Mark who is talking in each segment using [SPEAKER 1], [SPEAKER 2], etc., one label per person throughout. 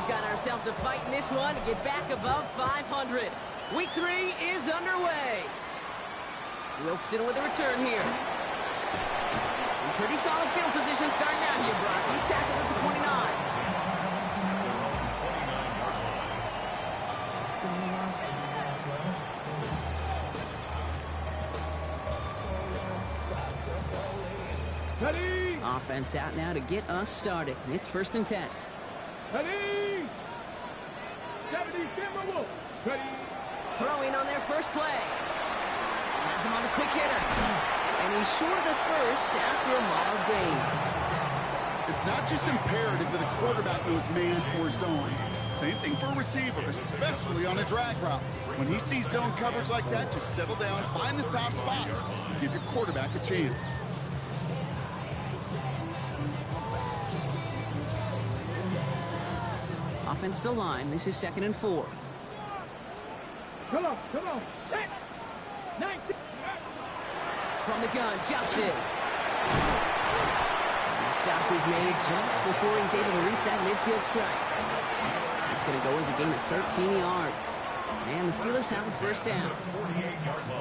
[SPEAKER 1] We've got ourselves a fight in this one to get back above 500. Week 3 is underway. Wilson with a return here. In pretty solid field position starting out here, Brock. He's tackled at the 29.
[SPEAKER 2] Ready.
[SPEAKER 1] Offense out now to get us started. It's 1st and 10.
[SPEAKER 2] Ready. 70 Timberwolves. Ready.
[SPEAKER 1] Throwing on their first play. Has him on the quick hitter. And he's short of the first after a mild gain.
[SPEAKER 3] It's not just imperative that a quarterback knows man or zone. Same thing for a receiver, especially on a drag route. When he sees zone coverage like that, just settle down, find the soft spot, and give your quarterback a chance.
[SPEAKER 1] Offensive line. This is 2nd and 4.
[SPEAKER 2] Come on. Set. 19.
[SPEAKER 1] From the gun, Johnson. The stop is made just before he's able to reach that midfield strike. It's going to go as a gain of 13 yards. And the Steelers have a first down.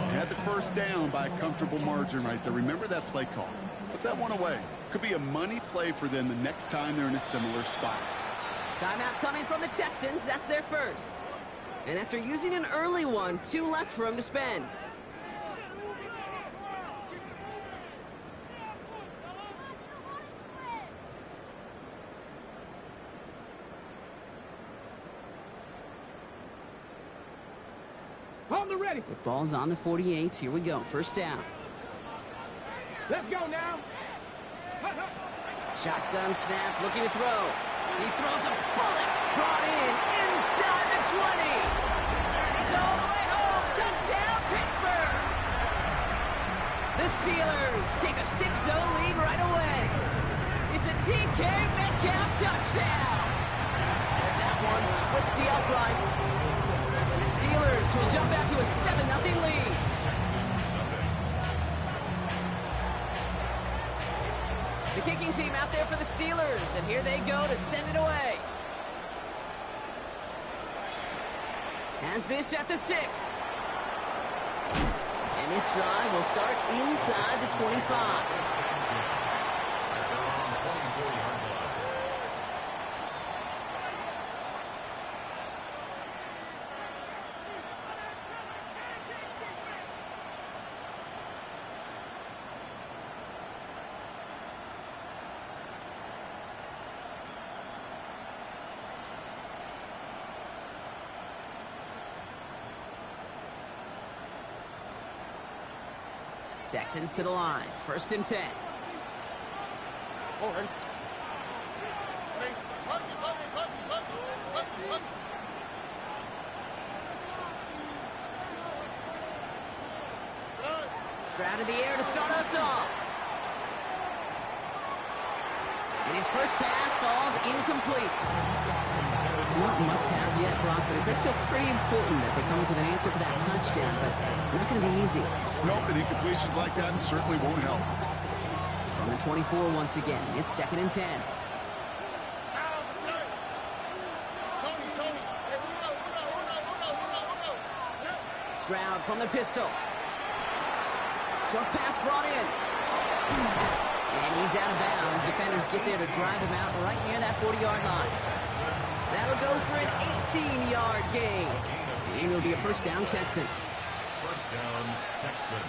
[SPEAKER 3] They had the first down by a comfortable margin right there. Remember that play call. Put that one away. Could be a money play for them the next time they're in a similar spot.
[SPEAKER 1] Timeout coming from the Texans. That's their first. And after using an early one, 2 left for him to spend.
[SPEAKER 2] Hold the ready.
[SPEAKER 1] The ball's on the 48. Here we go. First down.
[SPEAKER 2] Let's go now.
[SPEAKER 1] Shotgun snap, looking to throw. He throws a bullet, brought in inside the 20. And he's all the way home. Touchdown, Pittsburgh. The Steelers take a 6-0 lead right away. It's a DK Metcalf touchdown. That one splits the uprights. And the Steelers will jump out to a 7-0 lead. The kicking team out there for the Steelers, and here they go to send it away. Has this at the 6. And this drive will start inside the 25. Texans to the line. 1st and 10.
[SPEAKER 4] All right.
[SPEAKER 1] Stroud in the air to start us off. And his first pass falls incomplete. Not must-have yet, Brock, but it does feel pretty important that they come up with an answer for that touchdown, but not going to be easy.
[SPEAKER 3] Nope, and incompletions like that certainly won't help.
[SPEAKER 1] From the 24 once again, it's 2nd and 10. Stroud from the pistol. Short pass brought in. And he's out of bounds. Defenders get there to drive him out right near that 40-yard line. That'll go for an 18-yard gain. And it'll be a first down, Texans.
[SPEAKER 4] First down, Texans.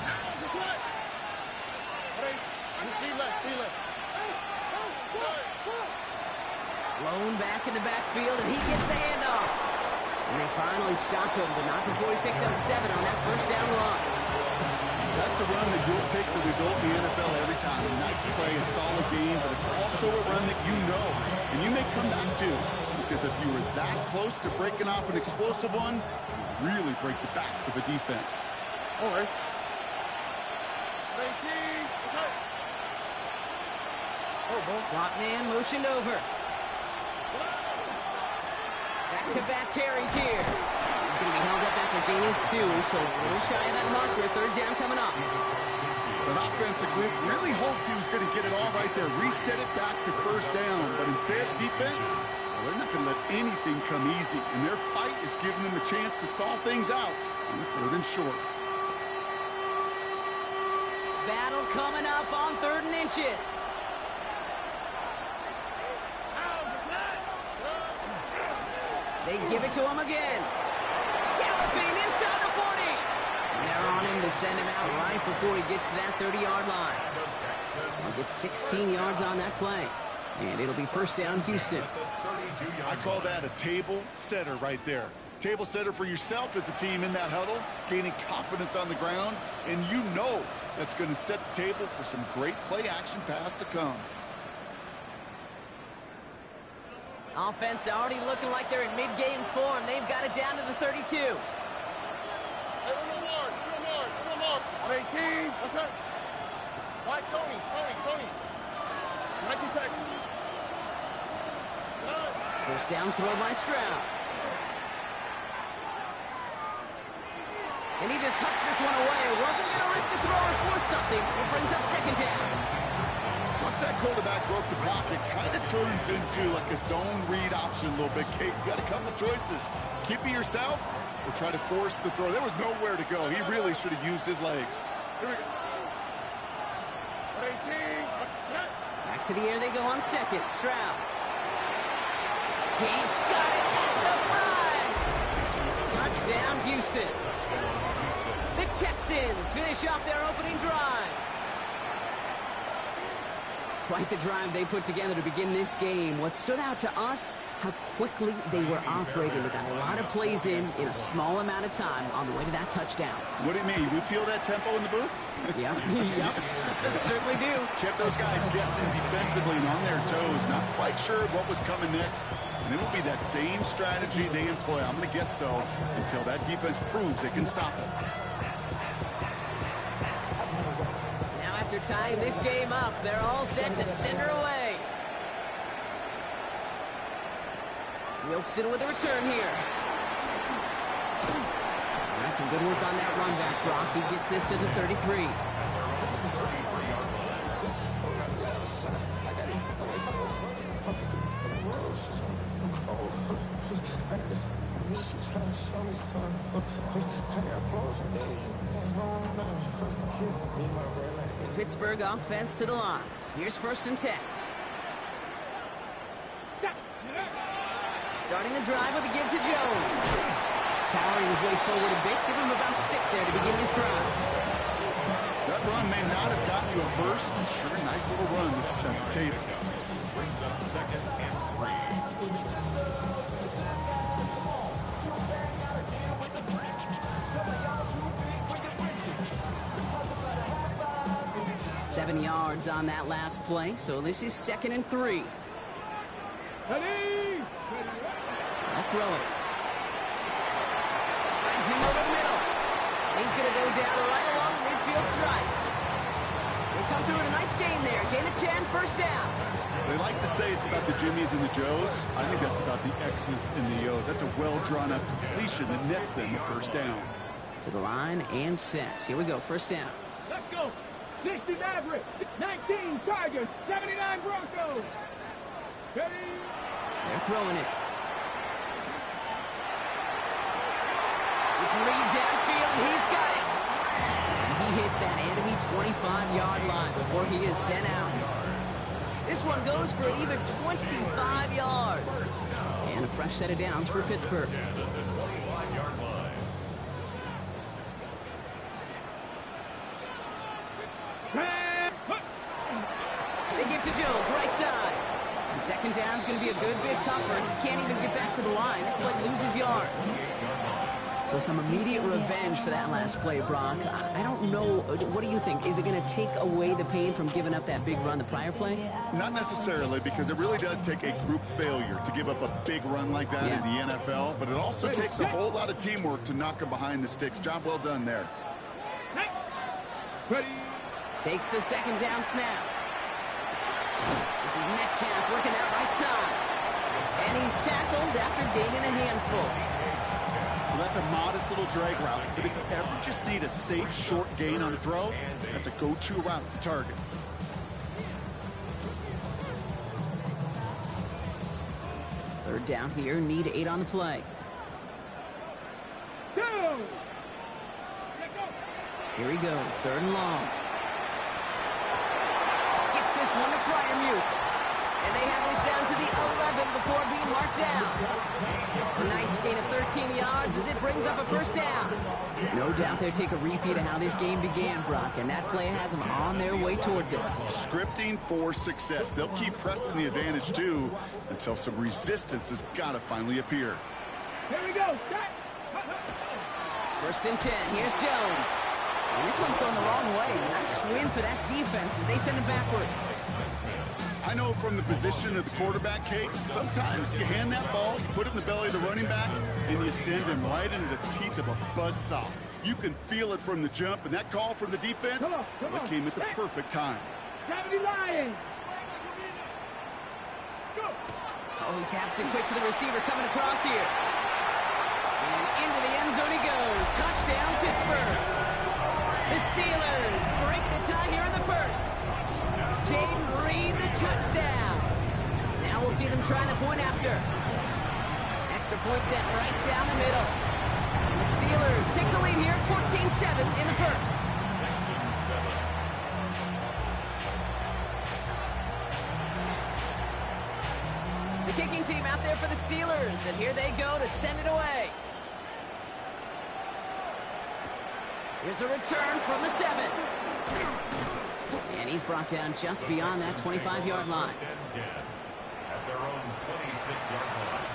[SPEAKER 1] Blown back in the backfield, and he gets the handoff. And they finally stop him, but not before he picked up 7 on that first down run.
[SPEAKER 3] That's a run that you'll take the result in the NFL every time. A nice play, a solid game, but it's also a run that you know, and you may come back to. Because if you were that close to breaking off an explosive one, you really break the backs of a defense.
[SPEAKER 4] All right.
[SPEAKER 1] Slot man motioned over. Back-to-back carries here. He's going to be held up after gaining 2, so a little shy of that marker. 3rd down coming up.
[SPEAKER 3] An offensive group really hoped he was going to get it all right there, reset it back to first down. But instead, defense, Well, they're not going to let anything come easy, and their fight is giving them a chance to stall things out on the 3rd and short.
[SPEAKER 1] Battle coming up on 3rd and inches. They give it to him again. Galloping inside the 40. And they're on him to send him out right before he gets to that 30-yard line. He'll get 16 yards on that play. And it'll be 1st down, Houston.
[SPEAKER 3] I call that a table setter right there. Table setter for yourself as a team in that huddle, gaining confidence on the ground, and you know that's going to set the table for some great play-action pass to come.
[SPEAKER 1] Offense already looking like they're in mid-game form. They've got it down to the 32.
[SPEAKER 4] Hey, one more. On 18. What's that? White, Tony. 19 Texans.
[SPEAKER 1] 1st down throw by Stroud. And he just hucks this one away. Wasn't going to risk a throw or force something. It brings up 2nd down.
[SPEAKER 3] Once that quarterback broke the pocket, kind of turns into like a zone read option a little bit. Kate, you got a couple choices. Keep it yourself or try to force the throw. There was nowhere to go. He really should have used his legs.
[SPEAKER 4] Here we go. 18.
[SPEAKER 1] Back to the air they go on 2nd. Stroud. He's got it at the 5. Touchdown, Houston. The Texans finish off their opening drive. Quite the drive they put together to begin this game. What stood out to us, how quickly they were operating. They got a lot of plays in a small amount of time on the way to that touchdown.
[SPEAKER 3] What do you mean? We feel that tempo in the booth?
[SPEAKER 1] Yep. Certainly do.
[SPEAKER 3] Kept those guys guessing defensively and on their toes. Not quite sure what was coming next. And it will be that same strategy they employ. I'm going to guess so until that defense proves they can stop it.
[SPEAKER 1] Now after tying this game up, they're all set to send her away. Wilson with a return here. That's some good work on that run back, Brock. He gets this to the 33. The Pittsburgh offense to the line. Here's 1st and 10. Starting the drive with a give to Jones. Powering his way forward a bit. Give him about 6 there to begin this drive.
[SPEAKER 3] That run may not have gotten you a first, but sure, nice little run to set the table.
[SPEAKER 4] Brings up 2nd and
[SPEAKER 1] 3. 7 yards on that last play, so this is 2nd and 3.
[SPEAKER 2] Ready?
[SPEAKER 1] I'll throw it. Finds him over the middle. He's going to go down right along the midfield stripe. They come through with a nice gain there. Gain of 10, 1st down.
[SPEAKER 3] They like to say it's about the Jimmies and the Joes. I think that's about the X's and the O's. That's a well-drawn-up completion that nets them the 1st down.
[SPEAKER 1] To the line and set. Here we go, 1st down.
[SPEAKER 2] Let's go. 60 Maverick, 19 Tigers, 79 Broncos. Ready?
[SPEAKER 1] They're throwing it. It's Reed downfield, and he's got it. And he hits that enemy 25-yard line before he is sent out. This one goes for an even 25 yards. And a fresh set of downs for Pittsburgh. They give to Jones, right side. And 2nd down's going to be a good bit tougher. He can't even get back to the line. This play loses yards. So some immediate revenge for that last play, Brock. I don't know. What do you think? Is it going to take away the pain from giving up that big run the prior play?
[SPEAKER 3] Not necessarily, because it really does take a group failure to give up a big run like that in the NFL. But it also takes a whole lot of teamwork to knock them behind the sticks. Job well done there.
[SPEAKER 2] Ready?
[SPEAKER 1] Takes the 2nd down snap. This is Metcalf working that right side. And he's tackled after gaining a handful.
[SPEAKER 3] Well, that's a modest little drag route, but if you ever just need a safe, short gain on a throw, that's a go-to route to target.
[SPEAKER 1] Third down here, need 8 on the play.
[SPEAKER 2] Go!
[SPEAKER 1] Here he goes, 3rd and long. Gets this one to Fryermuth. And they have this down to the 11 before being marked down. A nice gain of 13 yards as it brings up a 1st down. No doubt they'll take a repeat of how this game began, Brock, and that play has them on their way towards it.
[SPEAKER 3] Scripting for success. They'll keep pressing the advantage, too, until some resistance has got to finally appear.
[SPEAKER 2] Here we go.
[SPEAKER 1] 1st and 10. Here's Jones. And this one's going the wrong way. Nice win for that defense as they send him backwards.
[SPEAKER 3] I know from the position of the quarterback, Kate, sometimes you hand that ball, you put it in the belly of the running back, and you send him right into the teeth of a buzzsaw. You can feel it from the jump, and that call from the defense, it came at the perfect time.
[SPEAKER 2] 70 Lions. Let's go.
[SPEAKER 1] Oh, he taps it quick to the receiver coming across here. And into the end zone he goes. Touchdown, Pittsburgh. The Steelers break the tie here in the 1st. Jaden Reed, the touchdown. Now we'll see them try the point after. Extra point sent right down the middle. And the Steelers take the lead here, 14-7 in the 1st. The kicking team out there for the Steelers, and here they go to send it away. Here's a return from the 7. And he's brought down just beyond that 25-yard line.
[SPEAKER 4] At their own 26-yard line.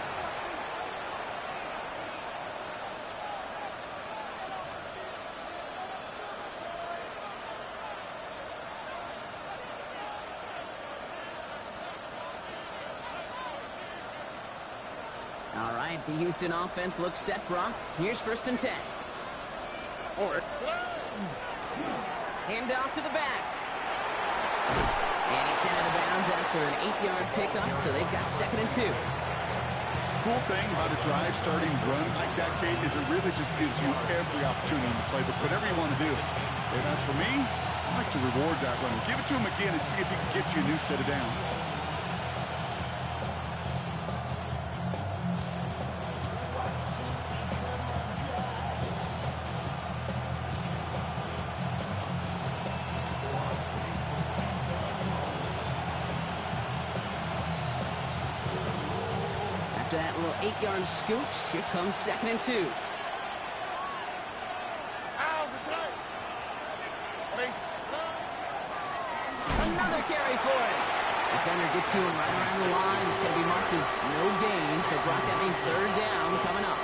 [SPEAKER 1] All right, the Houston offense looks set, Brock. Here's 1st and 10. Hand off to the back. And he's sent out of bounds after an 8-yard pickup, so they've got 2nd and 2.
[SPEAKER 3] Cool thing about a drive starting run like that, Kate, is it really just gives you every opportunity to play whatever you want to do. And as for me, I like to reward that run. Give it to him again and see if he can get you a new set of downs.
[SPEAKER 1] After that little 8-yard scooch, here comes 2nd and 2. Another carry for it. Defender gets to him right around the line. It's going to be marked as no gain, so Brock, that means 3rd down coming up.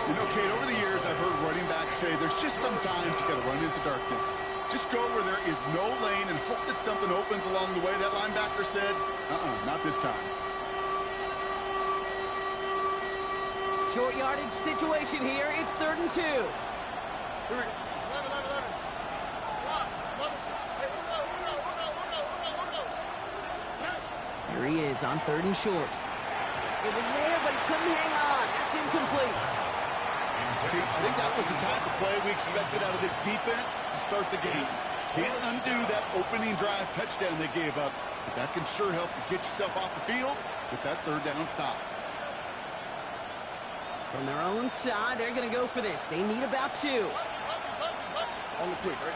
[SPEAKER 3] You know, Kate, over the years I've heard running backs say there's just sometimes you got to run into darkness. Just go where there is no lane and hope that something opens along the way. That linebacker said, not this time.
[SPEAKER 1] Short yardage situation here. It's 3rd and 2. Here he is on 3rd and short. It was there, but he couldn't hang on. That's incomplete.
[SPEAKER 3] I think that was the type of play we expected out of this defense to start the game. Can't undo that opening drive touchdown they gave up, but that can sure help to get yourself off the field with that 3rd down stop.
[SPEAKER 1] From their own side, they're going to go for this. They need about 2.
[SPEAKER 4] On the quick, right?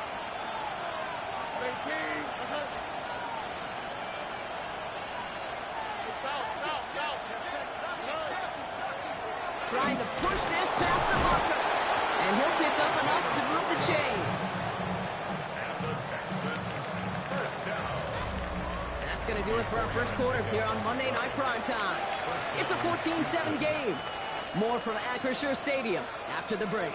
[SPEAKER 1] Trying to push this past the blocker. And he'll pick up enough to move the chains.
[SPEAKER 4] And the Texans, 1st down.
[SPEAKER 1] And that's going to do it for our 1st quarter here on Monday Night Primetime. It's a 14-7 game. More from Acrisure Stadium after the break.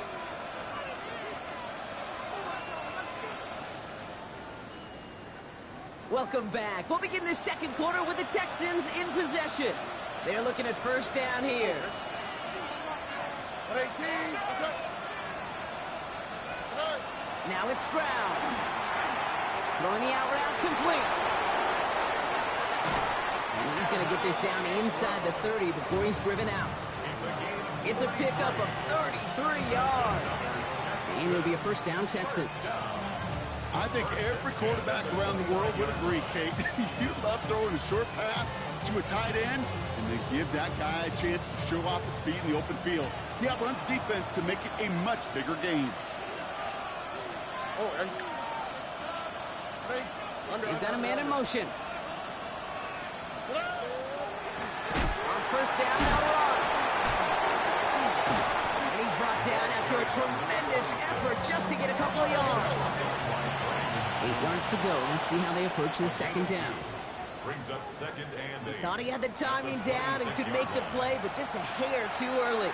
[SPEAKER 1] Welcome back. We'll begin the 2nd quarter with the Texans in possession. They're looking at 1st down here. Now it's Stroud. Throwing the out route complete. And he's going to get this down inside the 30 before he's driven out. It's a pickup of 33 yards. And it'll be a 1st down, Texans.
[SPEAKER 3] I think every quarterback around the world would agree, Kate. You love throwing a short pass to a tight end and then give that guy a chance to show off his speed in the open field. He outruns defense to make it a much bigger game.
[SPEAKER 1] You've got a man in motion. On first down, they'll run. And he's brought down after a tremendous effort just to get a couple of yards. 8 yards to go. Let's see how they approach this second down.
[SPEAKER 4] Brings up second and 8.
[SPEAKER 1] Thought he had the timing down and could make the play, but just a hair too early.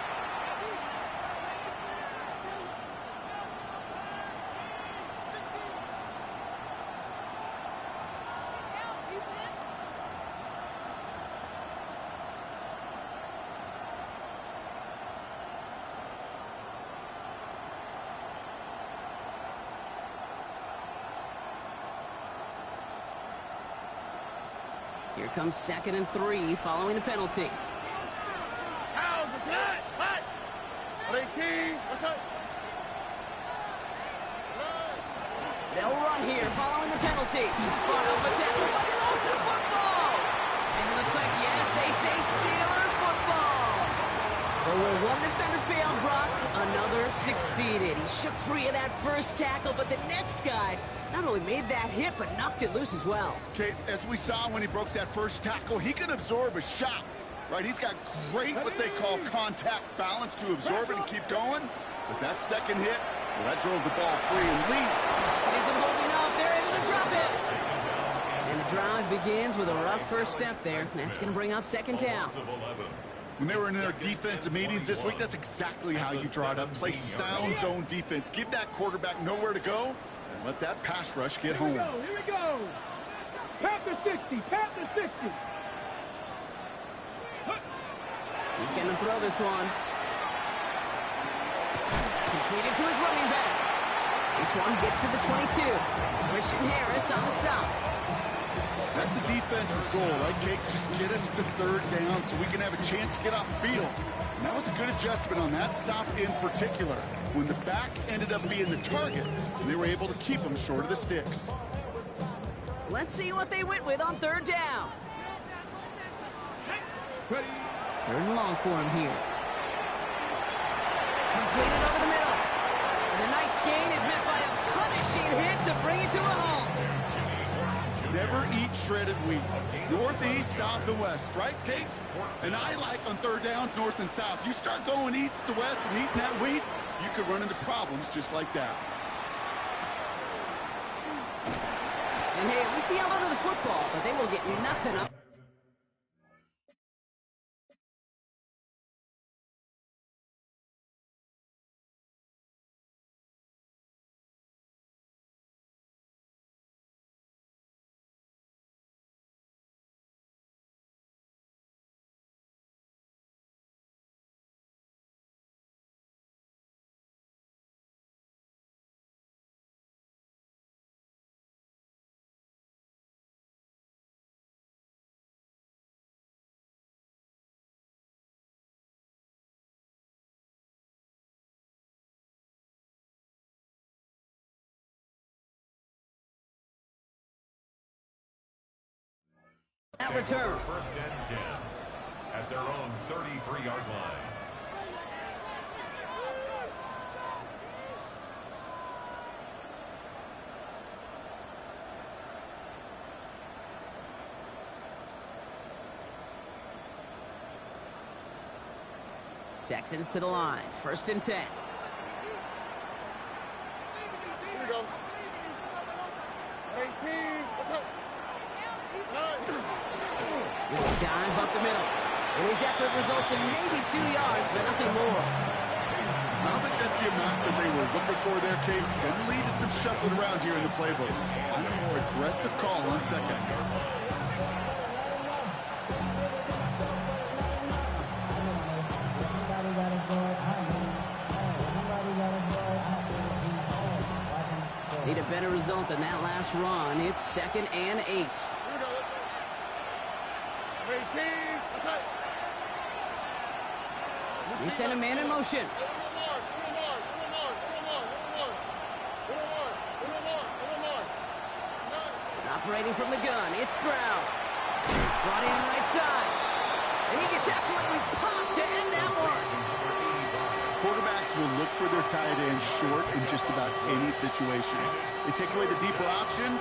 [SPEAKER 1] Here comes 2nd and 3 following the penalty. They'll run here following the penalty. Far off a tackle, but he lost the football. And it looks like, yes, they say Steeler football. But where one defender failed, Brock, another succeeded. He shook free of that first tackle, but the next guy not only made that hit, but knocked it loose as well.
[SPEAKER 3] Kate, as we saw when he broke that first tackle, he can absorb a shot, right? He's got great, what they call contact balance to absorb it and keep going. But that second hit, well, that drove the ball free and leads.
[SPEAKER 1] It isn't holding up. They're able to drop it. And the drive begins with a rough first step there. That's going to bring up second down.
[SPEAKER 3] When they were in their defensive meetings this week, that's exactly how you draw it up. Play sound zone defense. Give that quarterback nowhere to go. Let that pass rush get home.
[SPEAKER 2] Here we go. Panther 60. Panther 60.
[SPEAKER 1] He's going to throw this one. Completed to his running back. This one gets to the 22. Christian Harris on the stop.
[SPEAKER 3] That's a defense's goal, right, Kate? Just get us to third down so we can have a chance to get off the field. And that was a good adjustment on that stop in particular, when the back ended up being the target, and they were able to keep him short of the sticks.
[SPEAKER 1] Let's see what they went with on third down.
[SPEAKER 2] Ready.
[SPEAKER 1] 3rd and long for him here. Completed over the middle. And the nice gain is met by a punishing hit to bring it to a halt.
[SPEAKER 3] Never eat shredded wheat. Northeast, south, and west, right, Kate? And I like on third downs, north and south. You start going east to west and eating that wheat, you could run into problems just like that.
[SPEAKER 1] And hey, we see how under the football, but they will get nothing up. That return.
[SPEAKER 4] First and 10 at their own 33-yard line.
[SPEAKER 1] Texans to the line. 1st and 10.
[SPEAKER 5] Here we go. 18. What's up?
[SPEAKER 1] With a dive up the middle. And his effort results in maybe 2 yards, but nothing more.
[SPEAKER 3] I don't think that's the amount that they were looking for there, Kate. Going to lead to some shuffling around here in the playbook. And a more aggressive call on second.
[SPEAKER 1] Need a better result than that last run. It's 2nd and 8.
[SPEAKER 5] Here we go. 18. What's up?
[SPEAKER 1] They send a man in motion. Operating from the gun, it's Stroud. Brought in right side. And he gets absolutely popped to end that one.
[SPEAKER 3] Quarterbacks will look for their tight end short in just about any situation. They take away the deeper options.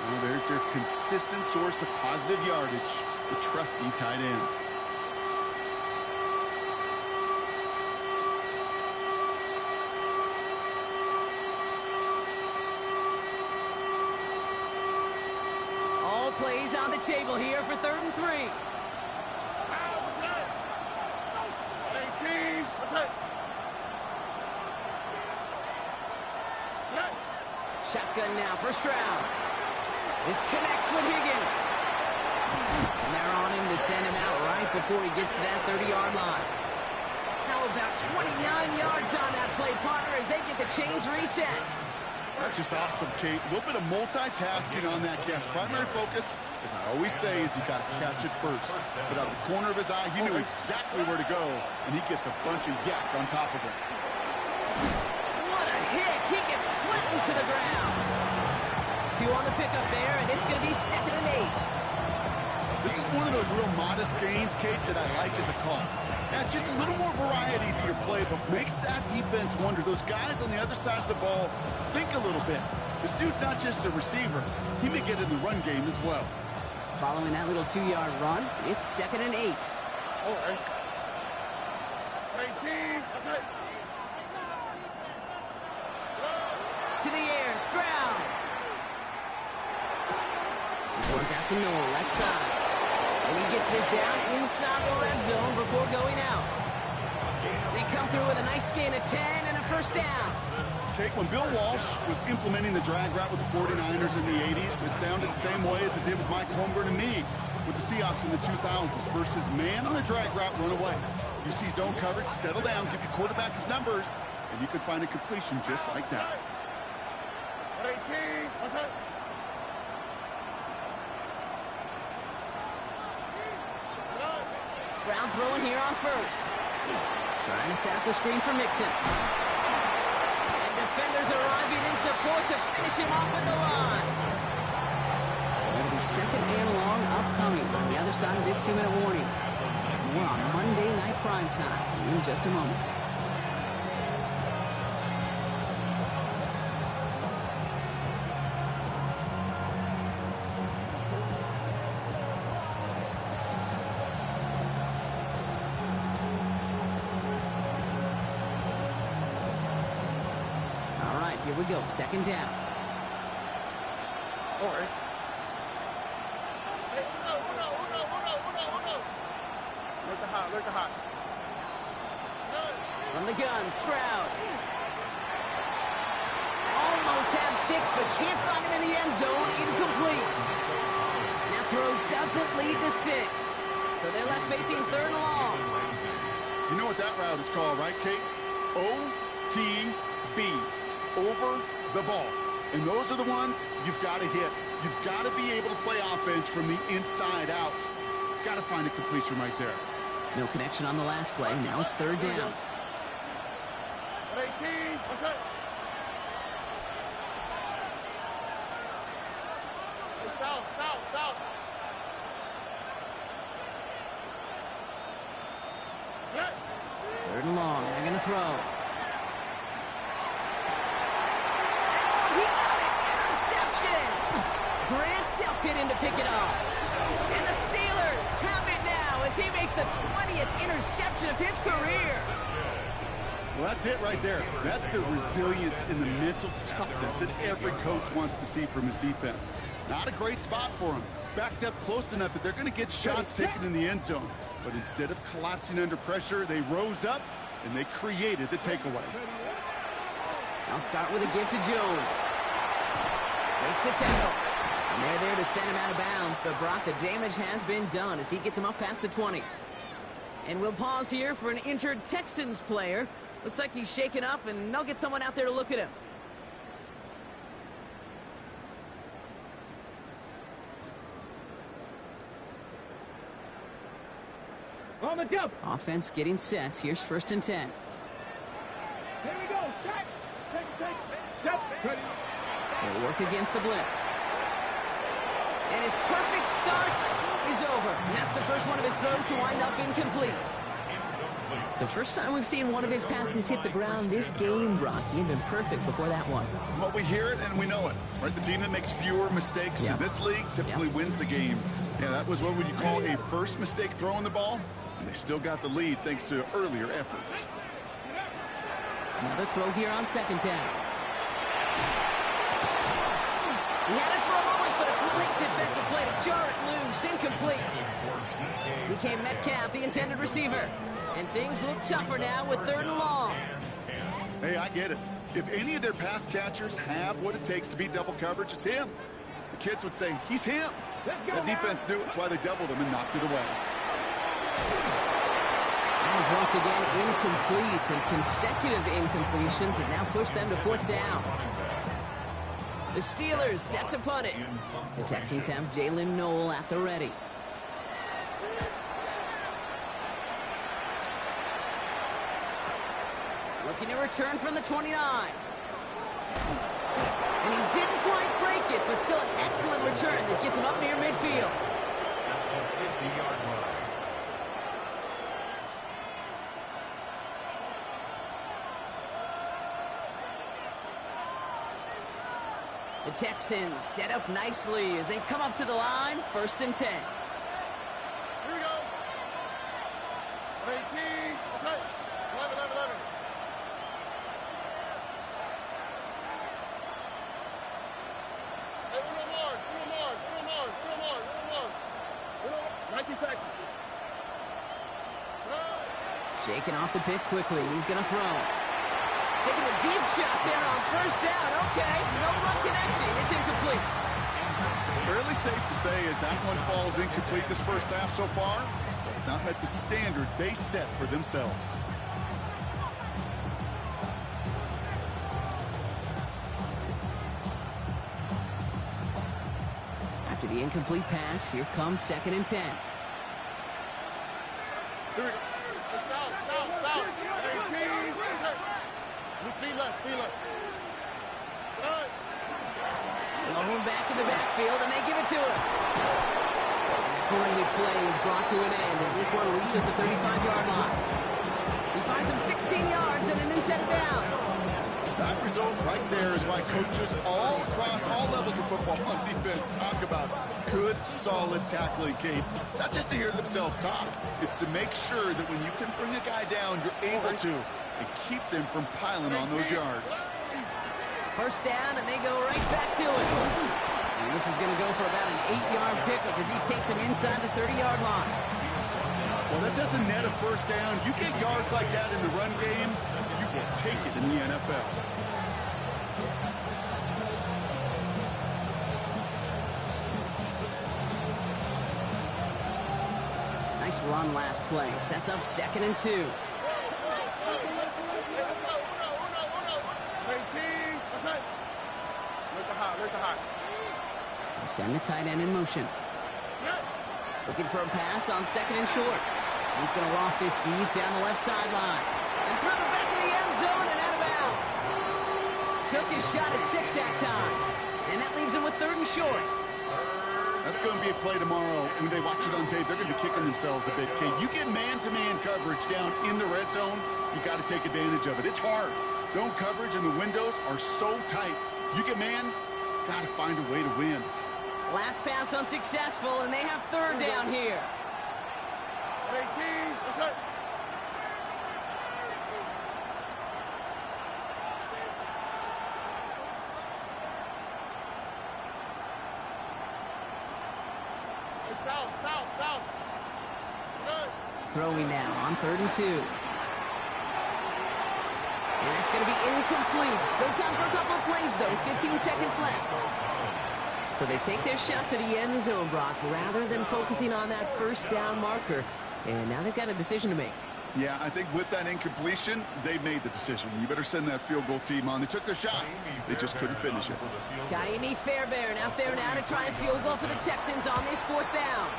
[SPEAKER 3] Well, there's their consistent source of positive yardage, the trusty tight end.
[SPEAKER 1] All plays on the table here for 3rd and 3.
[SPEAKER 5] 18. That's it.
[SPEAKER 1] Shotgun now for Stroud. This connects with Higgins. And they're on him to send him out right before he gets to that 30-yard line. How about 29 yards on that play, partner, as they get the chains reset.
[SPEAKER 3] That's just awesome, Kate. A little bit of multitasking on that catch. Primary focus, as I always say, is you got to catch it first. But out of the corner of his eye, he knew exactly where to go, and he gets a bunch of yak on top of it.
[SPEAKER 1] What a hit! He gets flattened to the ground. 2 on the pickup there, and it's going to be 2nd and 8.
[SPEAKER 3] This is one of those real modest gains, Kate, that I like as a call. Yeah, it's just a little more variety to your playbook. Makes that defense wonder. Those guys on the other side of the ball think a little bit. This dude's not just a receiver. He may get in the run game as well.
[SPEAKER 1] Following that little 2-yard run, it's 2nd and 8.
[SPEAKER 5] All right. 18. That's it.
[SPEAKER 1] To the air, Stroud. This one's out to Noel, left side. And he gets this down inside the red zone before going out. They come through with a nice gain of 10 and a first down.
[SPEAKER 3] Kate, when Bill Walsh was implementing the drag route with the 49ers in the 80s, it sounded the same way as it did with Mike Holmgren and me with the Seahawks in the 2000s versus man on the drag route, run away. You see zone coverage, settle down, give your quarterback his numbers, and you can find a completion just like that.
[SPEAKER 5] 18. That's it.
[SPEAKER 1] Stroud throwing here on first. Trying to set up the screen for Mixon. And defenders arriving in support to finish him off at the line. So it'll be 2nd and long upcoming on the other side of this 2-minute warning. More on Monday Night Primetime in just a moment. Here we go, 2nd down.
[SPEAKER 5] All right. Hey, uno. Where's the hot?
[SPEAKER 1] From the gun, Stroud. Almost had 6, but can't find him in the end zone. Incomplete. That throw doesn't lead to 6. So they're left facing 3rd and long.
[SPEAKER 3] You know what that route is called, right, Kate? OTB. Over the ball. And those are the ones you've got to hit. You've got to be able to play offense from the inside out. Got to find a completion right there.
[SPEAKER 1] No connection on the last play. Now it's 3rd down.
[SPEAKER 5] 18. That's it. South. Yeah.
[SPEAKER 1] 3rd and long. They're going to throw. He got it! Interception! Grant tucked it in to pick it up. And the Steelers have it now as he makes the 20th interception of his career.
[SPEAKER 3] Well, that's it right there. That's the resilience and the mental toughness that every coach wants to see from his defense. Not a great spot for him. Backed up close enough that they're going to get shots taken in the end zone. But instead of collapsing under pressure, they rose up and they created the takeaway.
[SPEAKER 1] I'll start with a give to Jones. Makes the tackle. And they're there to send him out of bounds. But Brock, the damage has been done as he gets him up past the 20. And we'll pause here for an injured Texans player. Looks like he's shaken up, and they'll get someone out there to look at him.
[SPEAKER 2] On the jump.
[SPEAKER 1] Offense getting set. Here's 1st and 10.
[SPEAKER 2] Here we go. Take. Step. Ready.
[SPEAKER 1] They'll work against the blitz. his perfect start is over. And that's the first one of his throws to wind up incomplete. So first time we've seen one of his passes hit the ground this game, Brock. He had been perfect before that one.
[SPEAKER 3] Well, we hear it and we know it, right? The team that makes fewer mistakes in this league typically wins the game. Yeah, that was what would you call a first mistake throwing the ball, and they still got the lead thanks to earlier efforts.
[SPEAKER 1] Another throw here on second down. He had it for a moment, but a great defensive play to jar it loose, incomplete. DK Metcalf, the intended receiver. And things look tougher now with 3rd and long.
[SPEAKER 3] Hey, I get it. If any of their pass catchers have what it takes to beat double coverage, it's him. The kids would say, he's him. The defense knew it. That's why they doubled him and knocked it away.
[SPEAKER 1] That was once again incomplete, and consecutive incompletions have now pushed them to 4th down. The Steelers set to punt it. The Texans have Jalen Noel at the ready. Looking to return from the 29. And he didn't quite break it, but still an excellent return that gets him up near midfield. The Texans set up nicely as they come up to the line, 1st and 10.
[SPEAKER 5] Here we go. 18. That's it. 11, 11, 11. Hey, Uno Mars. 19 Texans.
[SPEAKER 1] Shaking off the pick quickly. He's going to throw. Taking a deep shot there on 1st down. Okay, no run connecting. It's incomplete.
[SPEAKER 3] Fairly safe to say as that one falls incomplete this first half so far, it's not met the standard they set for themselves.
[SPEAKER 1] After the incomplete pass, here comes 2nd and 10.
[SPEAKER 5] Here we go. South. 18. Speed left. Right.
[SPEAKER 1] Lone back in the backfield, and they give it to him. Great play is brought to an end as this one reaches the 35-yard line. He finds him 16 yards and a new set of downs.
[SPEAKER 3] That result right there is why coaches all across all levels of football on defense talk about good, solid tackling, Kate. It's not just to hear themselves talk. It's to make sure that when you can bring a guy down, you're able to and keep them from piling on those yards.
[SPEAKER 1] 1st down, and they go right back to it. And this is going to go for about an 8-yard pickup as he takes him inside the 30-yard line.
[SPEAKER 3] Well, that doesn't net a 1st down. You get yards like that in the run game, you will take it in the NFL.
[SPEAKER 1] Nice run last play. Sets up 2nd and 2.
[SPEAKER 5] 18. That's it. Look the hot.
[SPEAKER 1] They send the tight end in motion. Looking for a pass on 2nd and short. He's going to loft this deep down the left sideline. And through the back of the end zone and out of bounds. Took his shot at 6 that time. And that leaves him with 3rd and short.
[SPEAKER 3] That's going to be a play tomorrow. When they watch it on tape, they're going to be kicking themselves a bit. Kate, you get man-to-man coverage down in the red zone, you got to take advantage of it. It's hard. Zone coverage and the windows are so tight. You get man, got to find a way to win.
[SPEAKER 1] Last pass unsuccessful, and they have 3rd down here.
[SPEAKER 5] 18. That's it. South. Good.
[SPEAKER 1] Throwing now on 3rd and 2. And that's going to be incomplete. Still time for a couple of plays, though. 15 seconds left. So they take their shot for the end zone, Brock, rather than focusing on that 1st down marker. And now they've got a decision to make.
[SPEAKER 3] Yeah, I think with that incompletion, they made the decision. You better send that field goal team on. They took their shot. They just couldn't finish it.
[SPEAKER 1] Kaimi Fairbairn out there now to try a field goal for the Texans on this 4th down.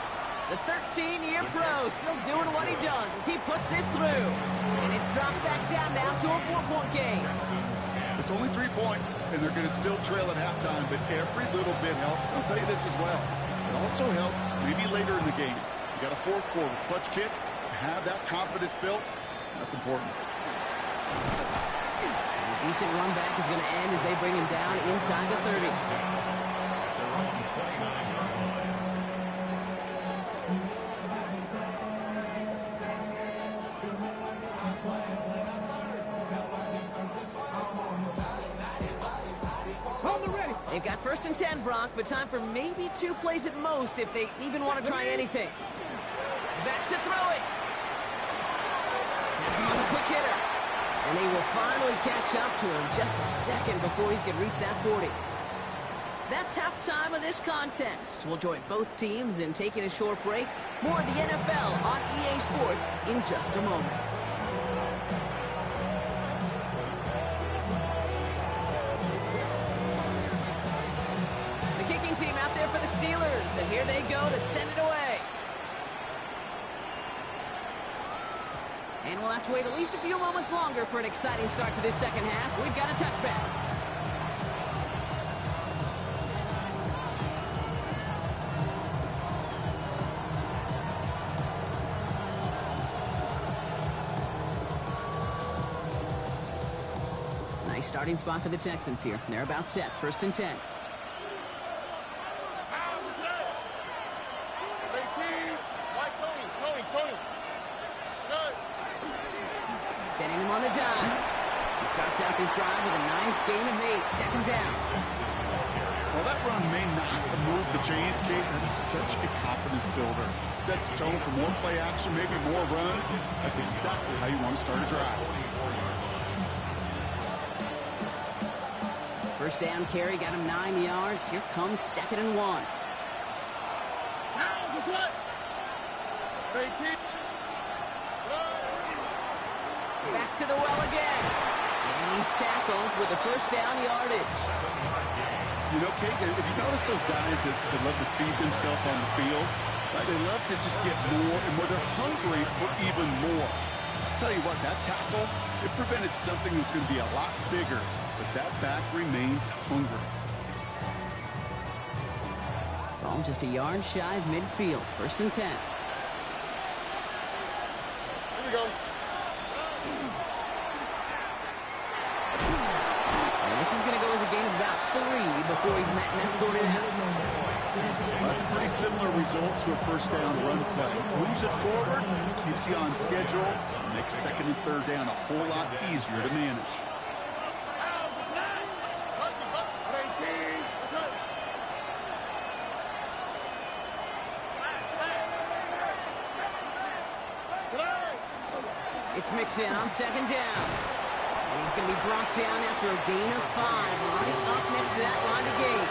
[SPEAKER 1] The 13-year pro still doing what he does as he puts this through. And it's dropped back down now to a 4-point game.
[SPEAKER 3] It's only 3 points, and they're going to still trail at halftime, but every little bit helps. I'll tell you this as well. It also helps maybe later in the game. You got a fourth quarter clutch kick to have that confidence built. That's important.
[SPEAKER 1] A decent run back is going to end as they bring him down inside the 30. They've got 1st and 10, Brock, but time for maybe 2 plays at most if they even want to try anything. Back to throw it. That's him on the quick hitter. And he will finally catch up to him just a second before he can reach that 40. That's halftime of this contest. We'll join both teams in taking a short break. More of the NFL on EA Sports in just a moment. Team out there for the Steelers, and here they go to send it away. And we'll have to wait at least a few moments longer for an exciting start to this second half. We've got a touchback. Nice starting spot for the Texans here. They're about set. 1st and 10. Sending him on the dime. He starts out this drive with a nice gain of 8. 2nd down.
[SPEAKER 3] Well, that run may not move the chains, Kate. That is such a confidence builder. Sets the tone for more play action, maybe more runs. That's exactly how you want to start a drive.
[SPEAKER 1] 1st down carry got him 9 yards. Here comes 2nd and 1. Back to the well again. And he's tackled with the 1st down yardage.
[SPEAKER 3] You know, Kate, if you notice those guys that love to feed themselves on the field, right? They love to just get more, and where they're hungry for even more. I'll tell you what, that tackle, it prevented something that's going to be a lot bigger, but that back remains hungry.
[SPEAKER 1] Ball just a yard shy of midfield. 1st and 10.
[SPEAKER 5] Here we go.
[SPEAKER 1] And this is going to go as a gain of about 3 before he's met and escorted out.
[SPEAKER 3] Well, that's a pretty similar result to a 1st down run play. Moves it forward, keeps you on schedule, makes 2nd and 3rd down a whole lot easier to manage.
[SPEAKER 1] It's mixed in on 2nd down. And he's going to be brought down after a gain of 5, right up next to that line of gain.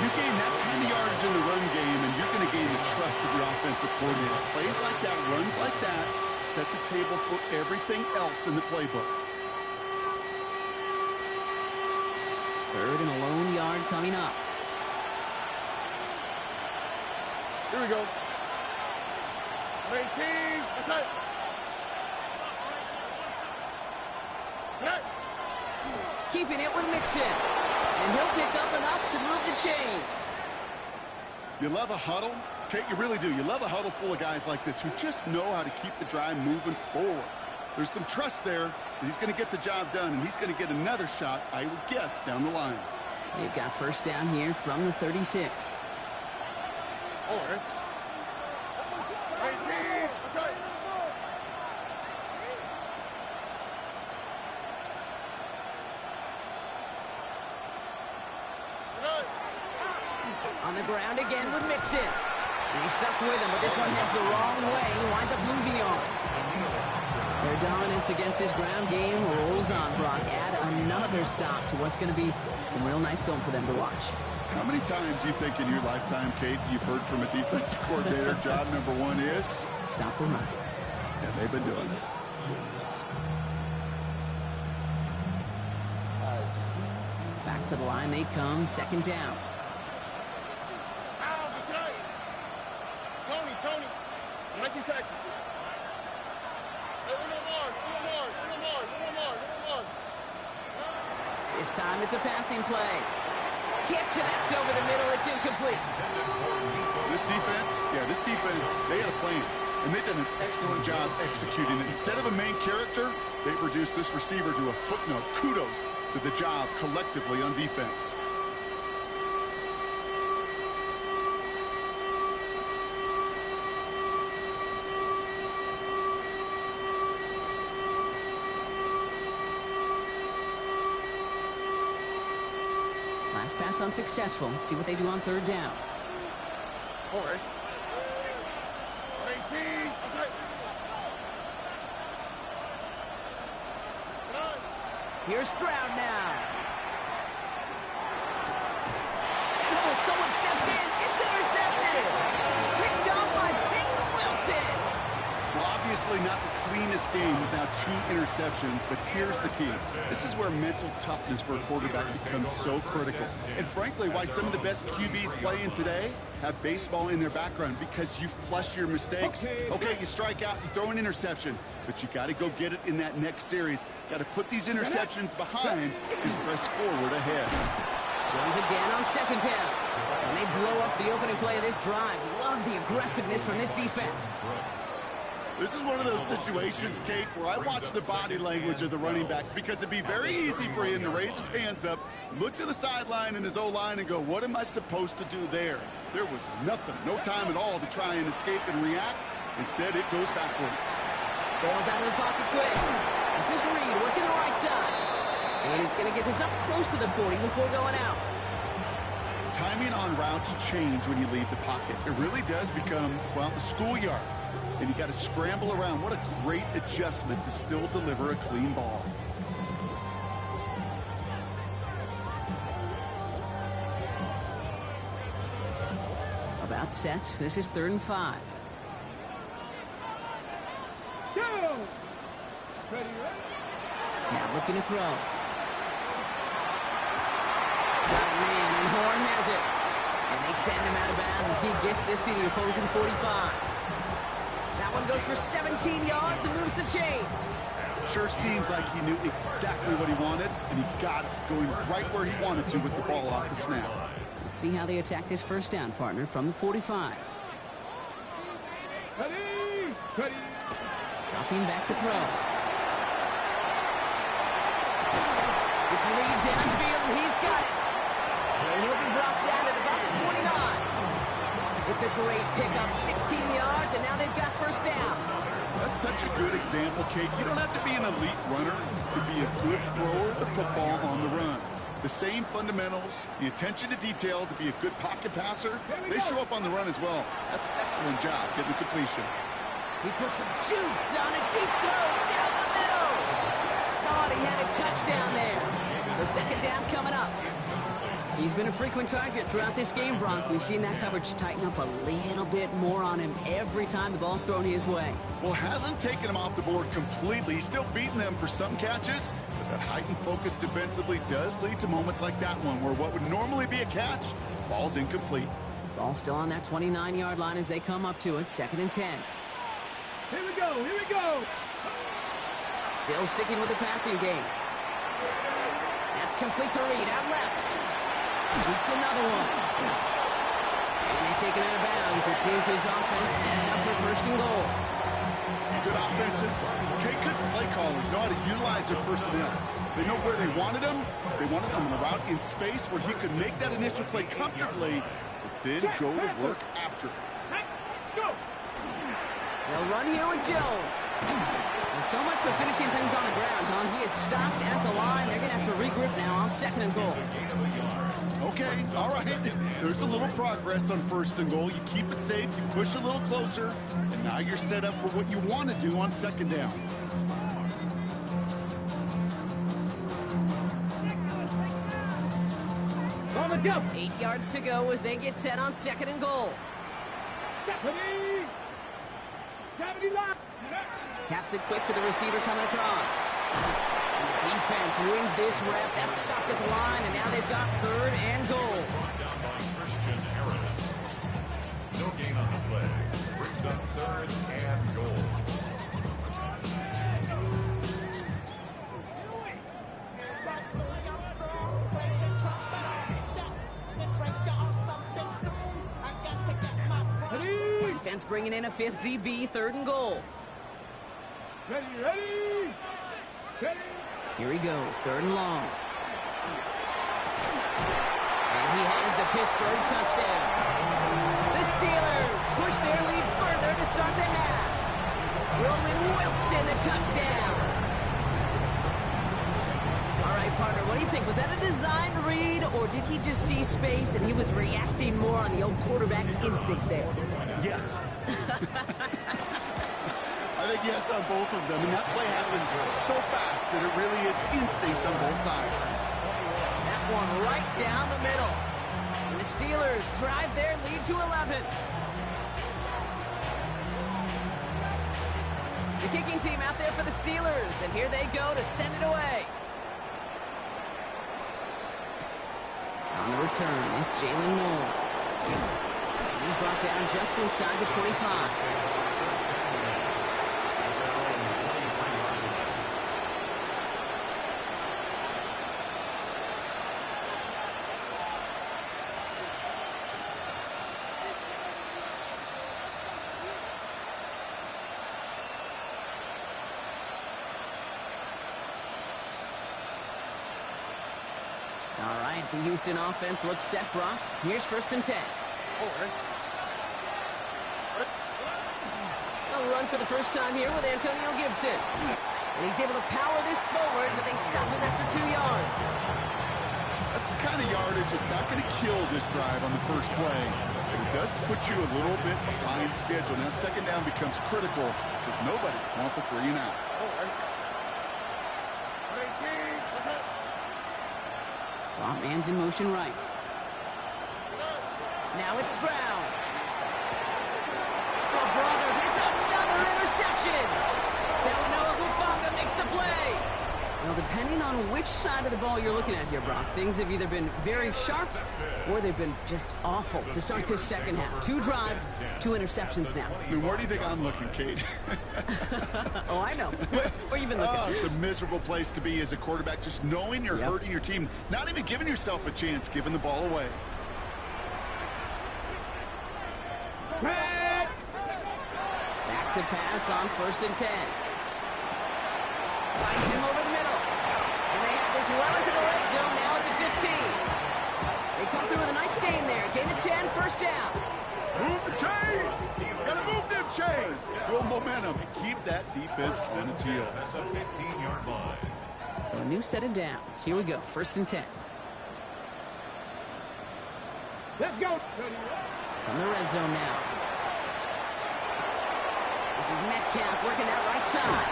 [SPEAKER 3] You gain that kind of yardage in the run game, and you're going to gain the trust of your offensive coordinator. Plays like that, runs like that, set the table for everything else in the playbook.
[SPEAKER 1] 3rd and a lone yard coming up.
[SPEAKER 5] Here we go. 18. That's it.
[SPEAKER 1] Keeping it with Mixon. And he'll pick up enough to move the chains.
[SPEAKER 3] You love a huddle? Kate, you really do. You love a huddle full of guys like this who just know how to keep the drive moving forward. There's some trust there that he's going to get the job done, and he's going to get another shot, I would guess, down the line.
[SPEAKER 1] They've got 1st down here from the 36.
[SPEAKER 5] All right. 18. That's right.
[SPEAKER 1] On the ground again with Mixon. And he's stuck with him, but this one heads the wrong way. He winds up losing yards. Their dominance against his ground game rolls on, Brock. Add another stop to what's going to be some real nice film for them to watch.
[SPEAKER 3] How many times do you think in your lifetime, Kate, you've heard from a defensive coordinator, job number 1 is?
[SPEAKER 1] Stop the run.
[SPEAKER 3] Yeah, they've been doing it.
[SPEAKER 1] Back to the line they come, 2nd down.
[SPEAKER 5] Tony. Like you Texans. Hey, no more.
[SPEAKER 1] This time it's a passing play. Can't connect over the middle. It's incomplete.
[SPEAKER 3] This defense, they had a plan, and they've done an excellent job executing it. Instead of a main character, they've reduced this receiver to a footnote. Kudos to the job collectively on defense.
[SPEAKER 1] Last pass unsuccessful. Let's see what they do on third down.
[SPEAKER 5] All right. 18.
[SPEAKER 1] Here's Stroud now. And oh, someone stepped in. It's intercepted. Picked up by Peyton Wilson.
[SPEAKER 3] Well, obviously not the cleanest game with now 2 interceptions, but here's the key. This is where mental toughness for a quarterback becomes so critical. And frankly, why some of the best QBs playing today have baseball in their background, because you flush your mistakes. Okay, you strike out, you throw an interception, but you got to go get it in that next series. Got to put these interceptions behind and press forward ahead.
[SPEAKER 1] Jones again on second down. And they blow up the opening play of this drive. Love the aggressiveness from this defense.
[SPEAKER 3] This is one of those situations, Kate, where I watch the body language of the running back, because it'd be very easy for him to raise his hands up, look to the sideline and his O-line and go, what am I supposed to do there? There was nothing, no time at all to try and escape and react. Instead, it goes backwards.
[SPEAKER 1] Ball's out of the pocket quick. This is Reed working the right side. And he's going to get this up close to the 40 before going out.
[SPEAKER 3] Timing on routes change when you leave the pocket. It really does become, well, the schoolyard. And you got to scramble around. What a great adjustment to still deliver a clean ball.
[SPEAKER 1] About set. This is 3rd and 5.
[SPEAKER 2] Go! Ready,
[SPEAKER 1] Now looking to throw. Got it, man, and Horn has it. And they send him out of bounds as he gets this to the opposing 45. That one goes for 17 yards and moves the chains.
[SPEAKER 3] Sure seems like he knew exactly what he wanted, and he got it, going right where he wanted to with the ball off the snap.
[SPEAKER 1] Let's see how they attack this first down, partner, from the 45.
[SPEAKER 2] ready, ready.
[SPEAKER 1] Dropping back to throw. It's Reed downfield, and he's got it. And he'll be brought down at about the 29. It's a great pickup, 16 yards, and now they've got first down.
[SPEAKER 3] That's such a good example, Kate. You don't have to be an elite runner to be a good thrower of the football on the run. The same fundamentals, the attention to detail to be a good pocket passer, they show up on the run as well. That's an excellent job getting the completion.
[SPEAKER 1] He put some juice on a deep throw down the middle. Thought he had a touchdown there. So second down coming up. He's been a frequent target throughout this game, Bronk. We've seen that coverage tighten up a little bit more on him every time the ball's thrown his way.
[SPEAKER 3] Well, hasn't taken him off the board completely. He's still beating them for some catches, but that heightened focus defensively does lead to moments like that one where what would normally be a catch falls incomplete.
[SPEAKER 1] Ball still on that 29-yard line as they come up to it, 2nd and 10.
[SPEAKER 2] Here we go, here we go.
[SPEAKER 1] Still sticking with the passing game. That's complete to Reed, out left. Shoots another one. And they take him out of bounds, which means his offense setting up for 1st and goal.
[SPEAKER 3] Good offenses. Okay, good play callers know how to utilize their personnel. They know where they wanted him. They wanted him on the route in space where he could make that initial play comfortably, but then go to work after it.
[SPEAKER 2] Let's go.
[SPEAKER 1] They'll run here with Jones. Well, so much for finishing things on the ground, huh? He is stopped at the line. They're going to have to regroup now on 2nd and goal.
[SPEAKER 3] Okay, all right. There's a little progress on 1st and goal. You keep it safe, you push a little closer, and now you're set up for what you want to do on 2nd down.
[SPEAKER 2] On the jump.
[SPEAKER 1] 8 yards to go as they get set on 2nd and goal.
[SPEAKER 2] Ready. Gravity line.
[SPEAKER 1] Taps it quick to the receiver coming across. And the defense wins this rep. That's stopped at the line, and now they've got 3rd and goal.
[SPEAKER 4] Brought down by Christian Harris. No gain on the play. Brings up 3rd and goal.
[SPEAKER 1] Defense bringing in a fifth DB, 3rd and goal.
[SPEAKER 2] Ready, ready! Ready!
[SPEAKER 1] Here he goes, 3rd and long. And he has the Pittsburgh touchdown. The Steelers push their lead further to start the half. Roman Wilson, the touchdown. All right, partner, what do you think? Was that a design read, or did he just see space and he was reacting more on the old quarterback instinct there?
[SPEAKER 3] Yes. I think yes on both of them, and that play happens so fast that it really is instincts on both sides.
[SPEAKER 1] That one right down the middle. And the Steelers drive their lead to 11. The kicking team out there for the Steelers, and here they go to send it away. On the return, it's Jalen Noel. He's brought down just inside the 25. All right, the Houston offense looks set, Brock. Here's 1st and 10. A run for the first time here with Antonio Gibson. And he's able to power this forward, but they stop him after 2 yards.
[SPEAKER 3] That's the kind of yardage that's not going to kill this drive on the first play. But it does put you a little bit behind schedule. Now, 2nd down becomes critical because nobody wants a 3 and out.
[SPEAKER 1] Slot man's in motion right. Now it's Brown. Oh, brother, it's another interception. Talanoa Hufanga makes the play. Well, depending on which side of the ball you're looking at here, Brock, things have either been very sharp or they've been just awful to start this second half. 2 drives, 2 interceptions now.
[SPEAKER 3] I mean, where do you think I'm looking, Kate?
[SPEAKER 1] Oh, I know. Where you been looking?
[SPEAKER 3] Oh, it's a miserable place to be as a quarterback, just knowing you're hurting your team, not even giving yourself a chance, giving the ball away.
[SPEAKER 1] Back to pass on 1st and 10. Finds him over the middle. And they have this well into the red zone now at the 15. They come through with a nice gain there. Gain of 10, 1st down.
[SPEAKER 3] Move the chains! Gotta move them chains! Build momentum and keep that defense on its heels.
[SPEAKER 1] So a new set of downs. Here we go. 1st and 10.
[SPEAKER 2] Let's go!
[SPEAKER 1] From the red zone now. This is Metcalf working that right side.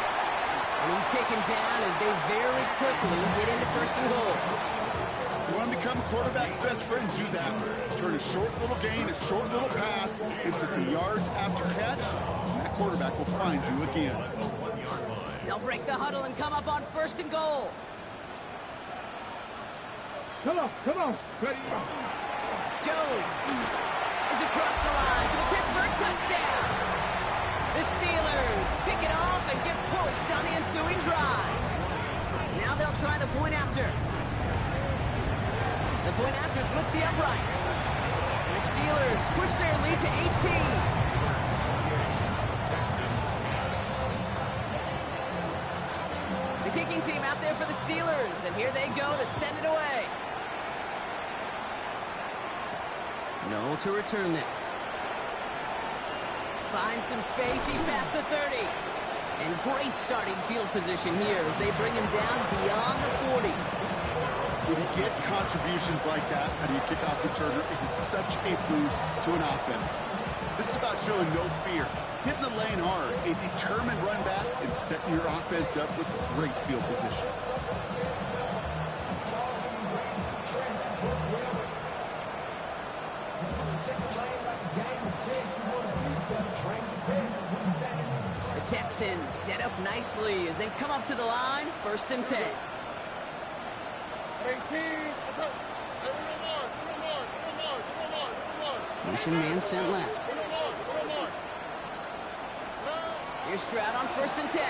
[SPEAKER 1] And he's taken down as they very quickly get into 1st and goal.
[SPEAKER 3] You want to become a quarterback's best friend, do that. Turn a short little gain, a short little pass into some yards after catch, and that quarterback will find you again.
[SPEAKER 1] They'll break the huddle and come up on 1st and goal.
[SPEAKER 2] Come on, come on. Ready?
[SPEAKER 1] Jones is across the line for the Pittsburgh touchdown. The Steelers pick it off and get points on the ensuing drive. Now they'll try the point after. The point after splits the uprights. And the Steelers push their lead to 18. The kicking team out there for the Steelers, and here they go to send it away. No to return this. Finds some space, he's past the 30. And great starting field position here as they bring him down beyond the 40.
[SPEAKER 3] When you get contributions like that out of your kickoff returner, it is such a boost to an offense. This is about showing no fear, hitting the lane hard, a determined run back, and setting your offense up with great field position.
[SPEAKER 1] The Texans set up nicely as they come up to the line, 1st and 10.
[SPEAKER 5] 18. What's up?
[SPEAKER 1] Motion man sent left. Here's Stroud on 1st and 10.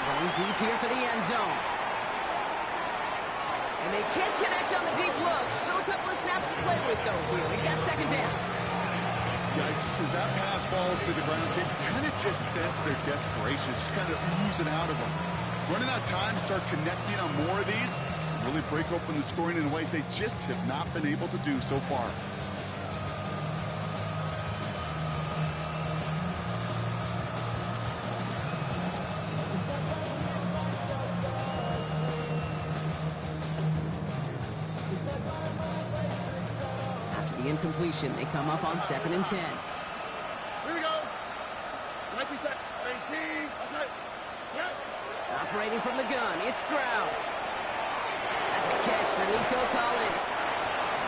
[SPEAKER 1] Going deep here for the end zone. And they can't connect on the deep look. Still a couple of snaps to play with, though, here. We got 2nd down.
[SPEAKER 3] Yikes, as that pass falls to the ground, you kind of just sense their desperation, just kind of oozing out of them. Running out of time to start connecting on more of these, really break open the scoring in a way they just have not been able to do so far.
[SPEAKER 1] Incompletion. They come up on 2nd and 10.
[SPEAKER 5] Here we go. 19 Texans. 18. That's right. Yeah.
[SPEAKER 1] Operating from the gun, it's Stroud. That's a catch for Nico Collins.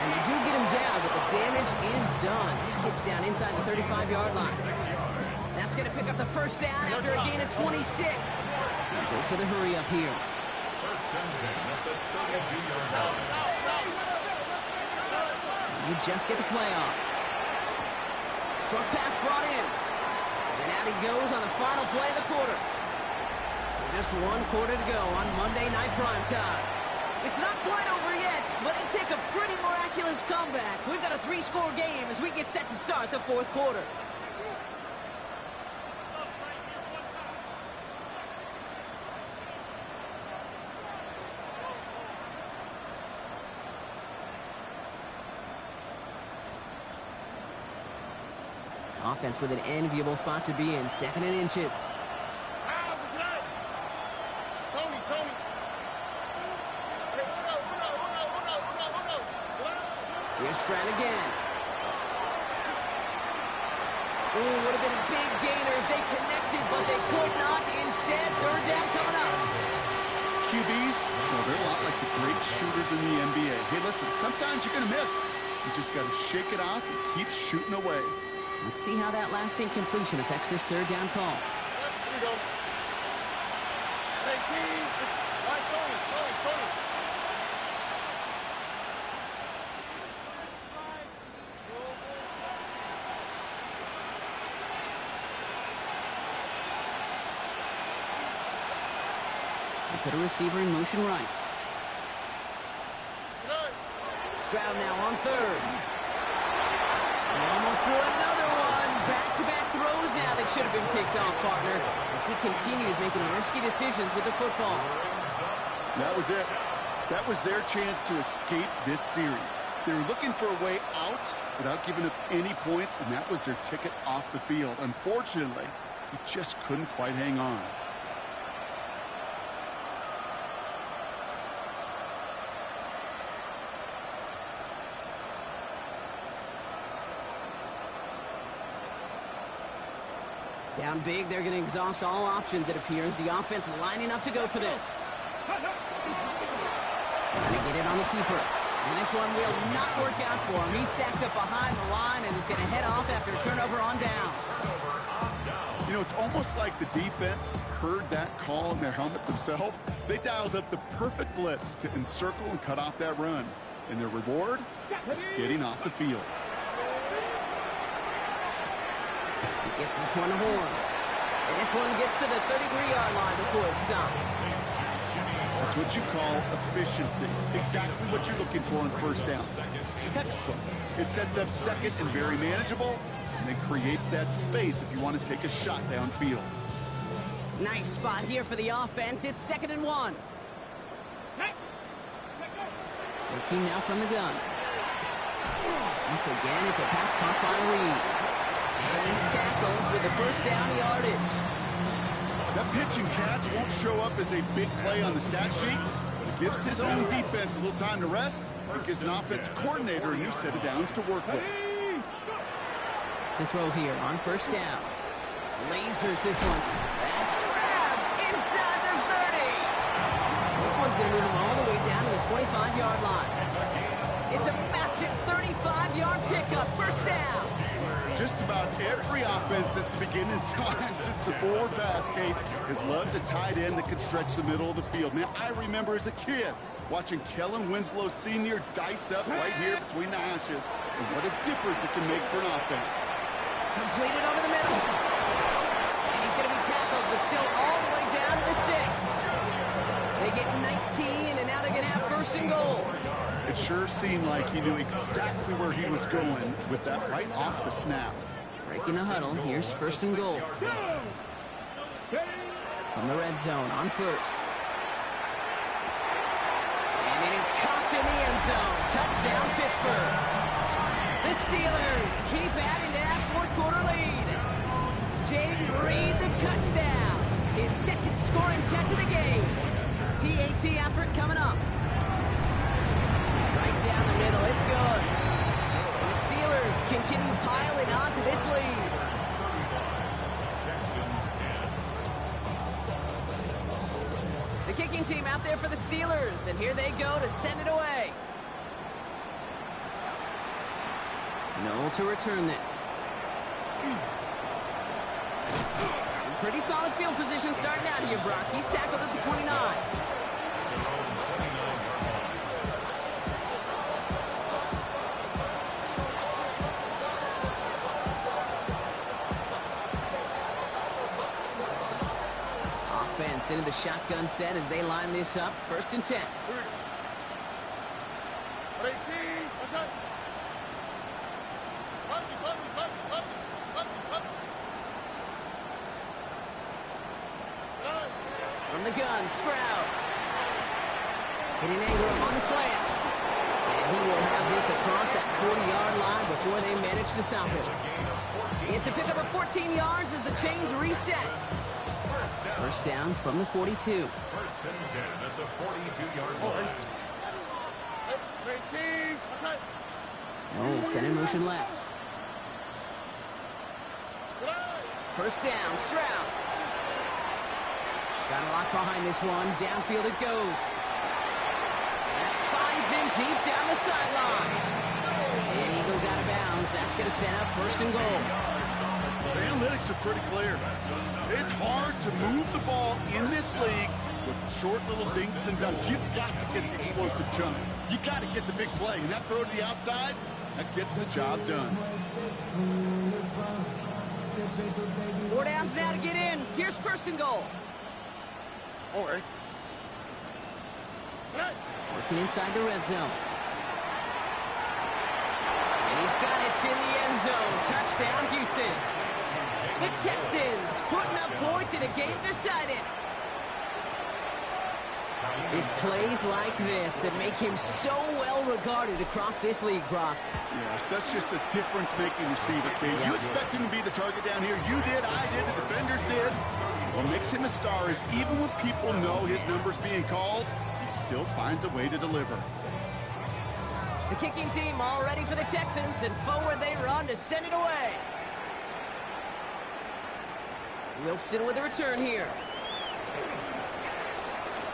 [SPEAKER 1] And they do get him down, but the damage is done. This gets down inside the 35-yard line. That's going to pick up the first down after a gain of 26. Dose of the hurry up here.
[SPEAKER 4] First and 10 at the 32-yard line.
[SPEAKER 1] You just get the play off. Short pass brought in. And out he goes on the final play of the quarter. So just one quarter to go on Monday Night Primetime. It's not quite over yet, but it take a pretty miraculous comeback. We've got a 3-score game as we get set to start the 4th quarter. Offense with an enviable spot to be in, 2nd and inches.
[SPEAKER 5] Tony. Hey,
[SPEAKER 1] Here's Stroud again. Ooh, would have been a big gainer if they connected, but they could not. Instead, 3rd down coming up.
[SPEAKER 3] QBs, well, they're a lot like the great shooters in the NBA. Hey, listen, sometimes you're going to miss. You just got to shake it off and keep shooting away.
[SPEAKER 1] Let's see how that last incompletion affects this 3rd down call.
[SPEAKER 5] Here we go. 18. Right, Tony.
[SPEAKER 1] They put a receiver in motion right. Stroud now on 3rd. He almost threw another one. Back-to-back throws now that should have been picked off, partner, as he continues making risky decisions with the football.
[SPEAKER 3] That was it. That was their chance to escape this series. They were looking for a way out without giving up any points, and that was their ticket off the field. Unfortunately, he just couldn't quite hang on.
[SPEAKER 1] Down big, they're going to exhaust all options, it appears. The offense lining up to go for this. Trying to get it on the keeper. And this one will not work out for him. He's stacked up behind the line and is going to head off after a turnover on downs.
[SPEAKER 3] You know, it's almost like the defense heard that call in their helmet themselves. They dialed up the perfect blitz to encircle and cut off that run. And their reward is getting off the field.
[SPEAKER 1] He gets this one to Horn. And this one gets to the 33-yard line before it's stopped.
[SPEAKER 3] That's what you call efficiency. Exactly what you're looking for on 1st down. Textbook. It sets up 2nd and very manageable, and it creates that space if you want to take a shot downfield.
[SPEAKER 1] Nice spot here for the offense. It's 2nd and 1. Looking now from the gun. Once again, it's a pass caught by Reed. And he's tackled with the 1st down yardage.
[SPEAKER 3] That pitch and catch won't show up as a big play on the stat sheet, but it gives his own defense a little time to rest. It gives an offensive coordinator a new set of downs to work with.
[SPEAKER 1] To throw here on 1st down. Lasers this one. That's grabbed inside the 30. This one's going to move him all the way down to the 25-yard line. It's a massive 35-yard pickup. 1st down.
[SPEAKER 3] Just about every offense since the beginning of time, since the forward pass, Kate, has loved a tight end that could stretch the middle of the field. Man, I remember as a kid watching Kellen Winslow Sr. dice up right here between the hashes, and what a difference it can make for an offense.
[SPEAKER 1] Completed over the middle. And he's going to be tackled, but still all the way down to the 6. They get 19, and now they're going to have 1st and goal.
[SPEAKER 3] It sure seemed like he knew exactly where he was going with that right off the snap.
[SPEAKER 1] Breaking the huddle. Here's first and goal. From the red zone on first. And it is caught in the end zone. Touchdown, Pittsburgh. The Steelers keep adding to that fourth-quarter lead. Jaden Reed, the touchdown. His second scoring catch of the game. PAT effort coming up. Right down the middle. It's good. And the Steelers continue piling on to this lead.
[SPEAKER 4] Texans 10.
[SPEAKER 1] The kicking team out there for the Steelers, and here they go to send it away. Noel to return this. Pretty solid field position starting out here, Brock. He's tackled at the 29. Offense into the shotgun set as they line this up. First and 10. From the gun, Sprout. Hitting Ingram on the slant. And he will have this across that 40-yard line before they manage to stop him. It's a pickup of 14 yards as the chains reset. First down from the 42.
[SPEAKER 4] First and 10 at the 42-yard line.
[SPEAKER 1] Noel sent in motion left. First down, Stroud. Got a lock behind this one. Downfield it goes. That finds him deep down the sideline. And he goes out of bounds. That's going to set up first and goal.
[SPEAKER 3] The analytics are pretty clear. It's hard to move the ball in this league with short little dinks and dunks. You've got to get the explosive chunk. You got to get the big play. And that throw to the outside, that gets the job done.
[SPEAKER 1] 4 downs now to get in. Here's first and goal.
[SPEAKER 5] All right.
[SPEAKER 1] Working inside the red zone. And he's got it in the end zone. Touchdown, Houston. The Texans putting up points in a game decided. It's plays like this that make him so well regarded across this league, Brock.
[SPEAKER 3] Yeah, such just a difference-making receiver, Kate. You expect him to be the target down here. You did, I did, the defenders did. What makes him a star is even when people know his number's being called, he still finds a way to deliver.
[SPEAKER 1] The kicking team all ready for the Texans, and forward they run to send it away. Wilson with a return here.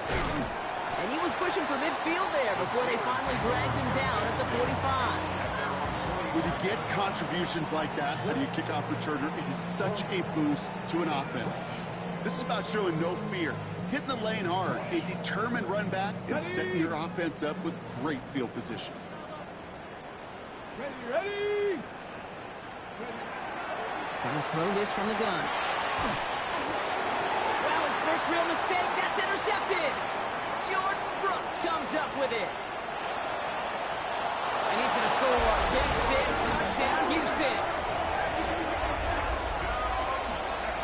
[SPEAKER 1] And he was pushing for midfield there before they finally dragged him down at the 45.
[SPEAKER 3] When you get contributions like that when you kick off returner, it is such a boost to an offense. This is about showing no fear, hitting the lane hard, a determined run back, and setting your offense up with great field position.
[SPEAKER 2] Ready.
[SPEAKER 1] Trying to throw this from the gun. Well, his first real mistake, that's intercepted. Jordan Brooks comes up with it. And he's going to score. Pick six, touchdown, Houston.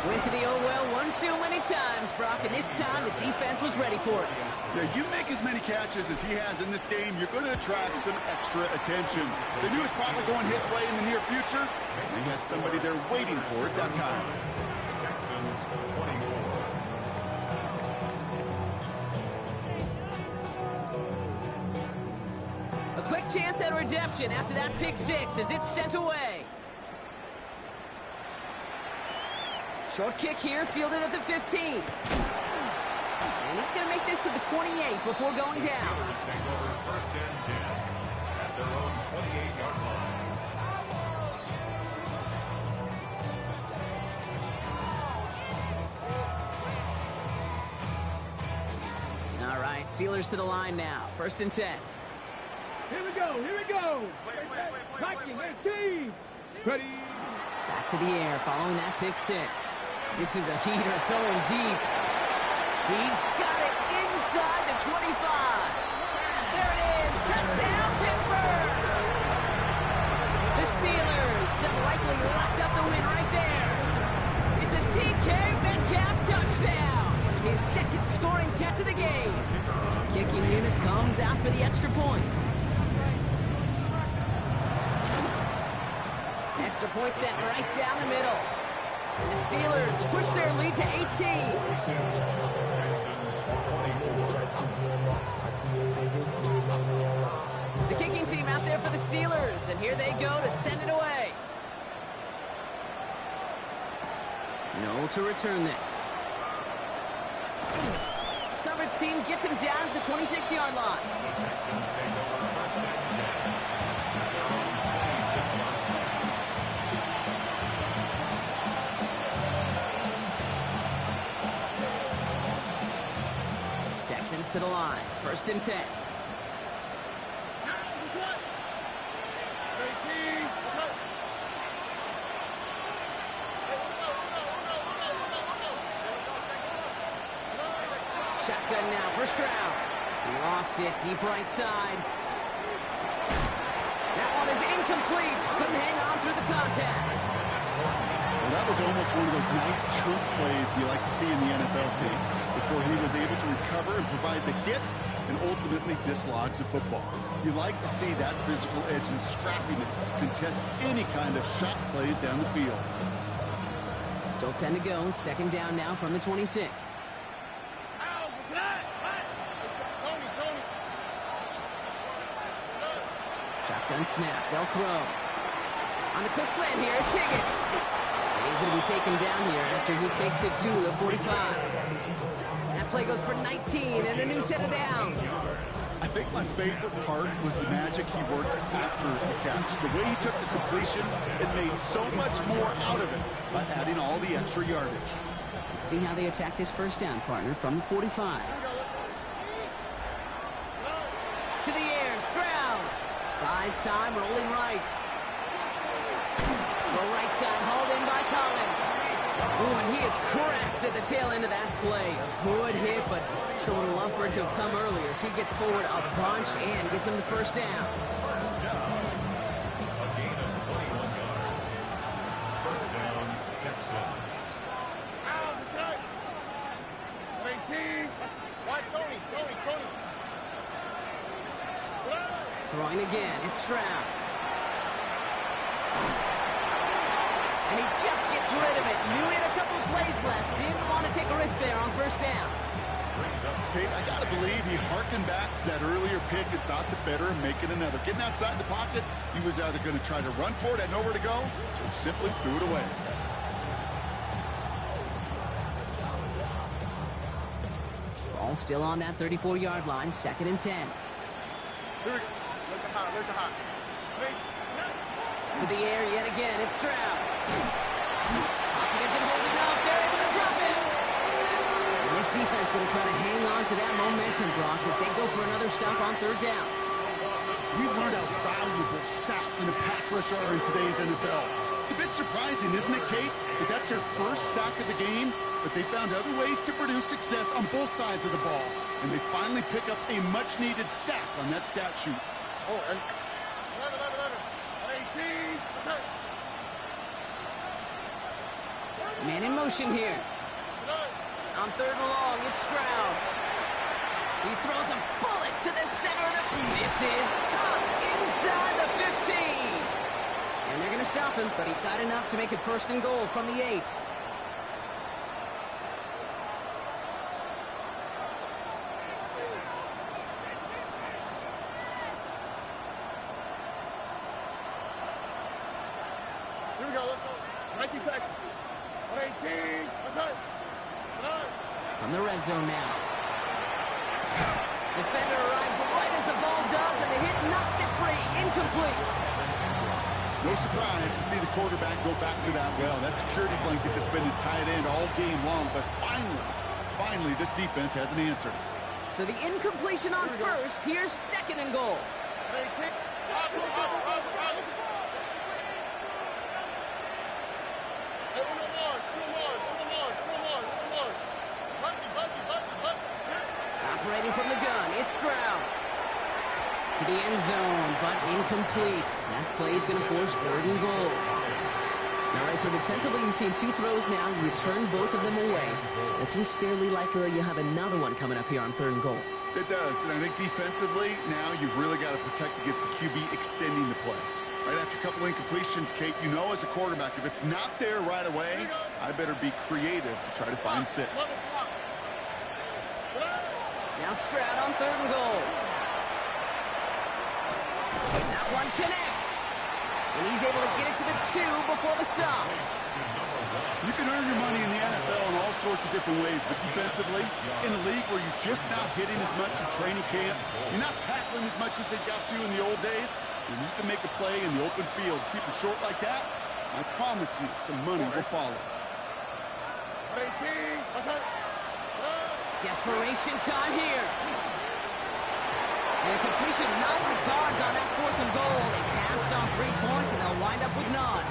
[SPEAKER 1] Went to the oh-well one too many times, Brock, and this time the defense was ready for it.
[SPEAKER 3] Yeah, you make as many catches as he has in this game, you're going to attract some extra attention. They knew it was probably going his way in the near future. They had somebody there waiting for it that time.
[SPEAKER 4] Texans 24.
[SPEAKER 1] A quick chance at redemption after that pick six as it's sent away. Short kick here, fielded at the 15. And he's going to make this to the 28 before going down.
[SPEAKER 4] Steelers take over first and 10 at their own 28-yard line.
[SPEAKER 1] All right, Steelers to the line now. First and 10.
[SPEAKER 2] Here we go. Viking, their team. Ready.
[SPEAKER 1] Back to the air following that pick six. This is a heater going deep. He's got it inside the 25. There it is. Touchdown, Pittsburgh. The Steelers have likely locked up the win into the game. Kicking unit comes out for the extra point. Extra point sent right down the middle. And the Steelers push their lead to 18. The kicking team out there for the Steelers, and here they go to send it away. No to return this. Coverage team gets him down at the 26-yard line. Texans to the line. 1st and 10. Shotgun now for Stroud. He lofts it deep right side. That one is incomplete. Couldn't hang on through the contact.
[SPEAKER 3] Well, that was almost one of those nice chunk plays you like to see in the NFL case, before he was able to recover and provide the hit and ultimately dislodge the football. You like to see that physical edge and scrappiness to contest any kind of shot plays down the field.
[SPEAKER 1] Still 10 to go. 2nd down now from the 26. Shotgun snap. They'll throw. On the quick slant here, it's Higgins. He's going to be taken down here after he takes it to the 45. That play goes for 19 and a new set of downs.
[SPEAKER 3] I think my favorite part was the magic he worked after the catch. The way he took the completion and made so much more out of it by adding all the extra yardage.
[SPEAKER 1] Let's see how they attack this 1st down, partner, from the 45. To the air, Stroud. Buys time, rolling right. The right side hauled in by Collins. Ooh, and he is cracked at the tail end of that play. A good hit, but sure would have loved for it to have come earlier as he gets forward a bunch and gets him the 1st down.
[SPEAKER 4] A gain of 21 yards. 1st down, Texans.
[SPEAKER 5] 18. Watch Tony.
[SPEAKER 1] Throwing again, it's Stroud. And he just gets rid of it. Knew he had a couple of plays left. Didn't want to take a risk there on 1st down.
[SPEAKER 3] Kate, I got to believe he harkened back to that earlier pick and thought the better of making another. Getting outside the pocket, he was either going to try to run for it, had nowhere to go, so he simply threw it away.
[SPEAKER 1] Ball still on that 34-yard line, 2nd and 10.
[SPEAKER 5] Here we go. Look at hot.
[SPEAKER 1] To the air yet again, it's Stroud. Pocket isn't holding up. They're able to drop it. And this defense going to try to hang on to that momentum, Brock, as they go for another stop on 3rd down.
[SPEAKER 3] We've learned how valuable sacks in a pass rush are in today's NFL. It's a bit surprising, isn't it, Kate, that that's their 1st sack of the game, but they found other ways to produce success on both sides of the ball, and they finally pick up a much-needed sack on that stat sheet.
[SPEAKER 5] Oh, and 18.
[SPEAKER 1] Man in motion here. On 3rd and long, it's Stroud. He throws a bullet to the center of the... This is caught inside the 15. And they're going to stop him, but he got enough to make it 1st and goal from the 8.
[SPEAKER 5] Here we go. Let's go. 19 Texans. 18. Let's go.
[SPEAKER 1] From the red zone now. Defender arrives right as the ball does, and the hit knocks it free. Incomplete.
[SPEAKER 3] No surprise to see the quarterback go back to that well. That security blanket that's been his tight end all game long, but finally, this defense has an answer.
[SPEAKER 1] So the incompletion on 1st. Here's 2nd and goal. Operating from the gun, it's Stroud. To the end zone, but incomplete. That play is going to force 3rd and goal. All right, so defensively, you've seen 2 throws now. You turned both of them away. It seems fairly likely you have another one coming up here on 3rd and goal.
[SPEAKER 3] It does, and I think defensively, now you've really got to protect against the QB extending the play. Right after a couple incompletions, Kate, you know as a quarterback, if it's not there right away, I better be creative to try to find 6.
[SPEAKER 1] Now Stroud on 3rd and goal. That one connects. And he's able to get it to the 2 before the stop.
[SPEAKER 3] You can earn your money in the NFL in all sorts of different ways, but defensively, in a league where you're just not hitting as much in training camp, you're not tackling as much as they got to in the old days, and you can make a play in the open field. Keep it short like that, I promise you some money will follow.
[SPEAKER 1] Desperation time here. And a completion, not in the cards on that 4th and goal. They passed on 3 points, and they'll wind up with none.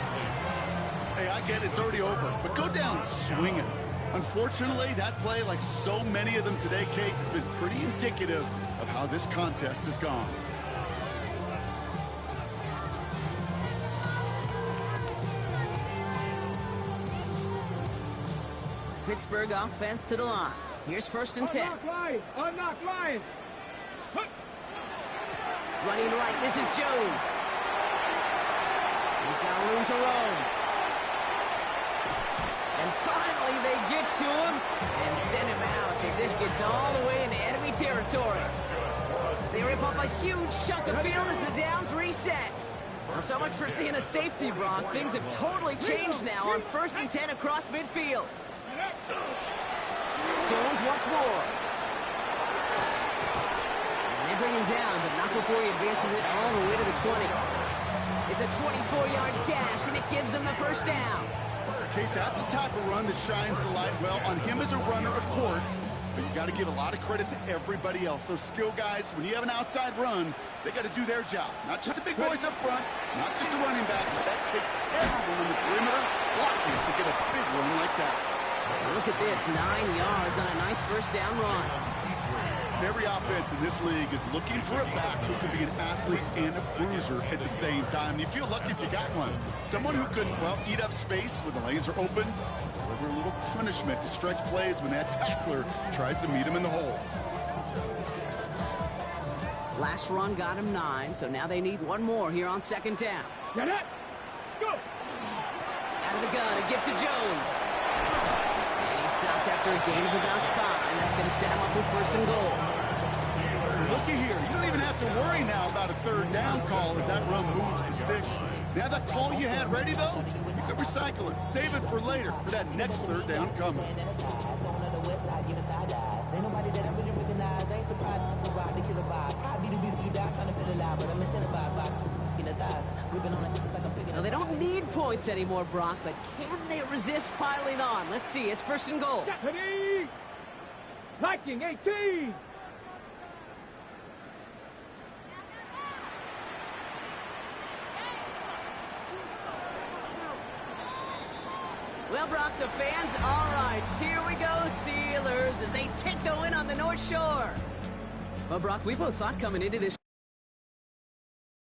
[SPEAKER 3] Hey, I get it, it's already over, but go down swinging. Unfortunately, that play, like so many of them today, Kate, has been pretty indicative of how this contest has gone.
[SPEAKER 1] Pittsburgh offense to the line. Here's 1st and 10.
[SPEAKER 2] Unlock line.
[SPEAKER 1] Running right, this is Jones. He's got room to roam. And finally they get to him and send him out as this gets all the way into enemy territory. They rip off a huge chunk of field as the downs reset. Well, so much for seeing a safety, Brock. Things have totally changed now on 1st and 10 across midfield. Jones once more. And they bring him down, but not before he advances it all the way to the 20. It's a 24-yard gash, and it gives them the 1st down.
[SPEAKER 3] Kate, that's the type of run that shines the light well on him as a runner, of course, but you got to give a lot of credit to everybody else. Those skill guys, when you have an outside run, they got to do their job. Not just the big boys up front, not just the running backs. That takes everyone on the perimeter blocking to get a big run like that.
[SPEAKER 1] And look at this, 9 yards on a nice 1st down run.
[SPEAKER 3] Every offense in this league is looking for a back who can be an athlete and a bruiser at the same time. You feel lucky if you got one. Someone who can, well, eat up space when the lanes are open, deliver a little punishment to stretch plays when that tackler tries to meet him in the hole.
[SPEAKER 1] Last run got him 9, so now they need one more here on 2nd down.
[SPEAKER 2] Let's go.
[SPEAKER 1] Out of the gun, a gift to Jones. And he's stopped after a gain of about 5. That's going to set him up with 1st and goal.
[SPEAKER 3] Looky here, you don't even have to worry now about a 3rd down call as that run moves the sticks. Now that call you had ready, though, you can recycle it. Save it for later, for that next 3rd down coming.
[SPEAKER 1] Now, they don't need points anymore, Brock, but can they resist piling on? Let's see, it's 1st and goal.
[SPEAKER 2] Liking 18.
[SPEAKER 1] Well, Brock, the fans, all right, here we go, Steelers, as they take the win on the North Shore. Well, Brock, we both thought coming into this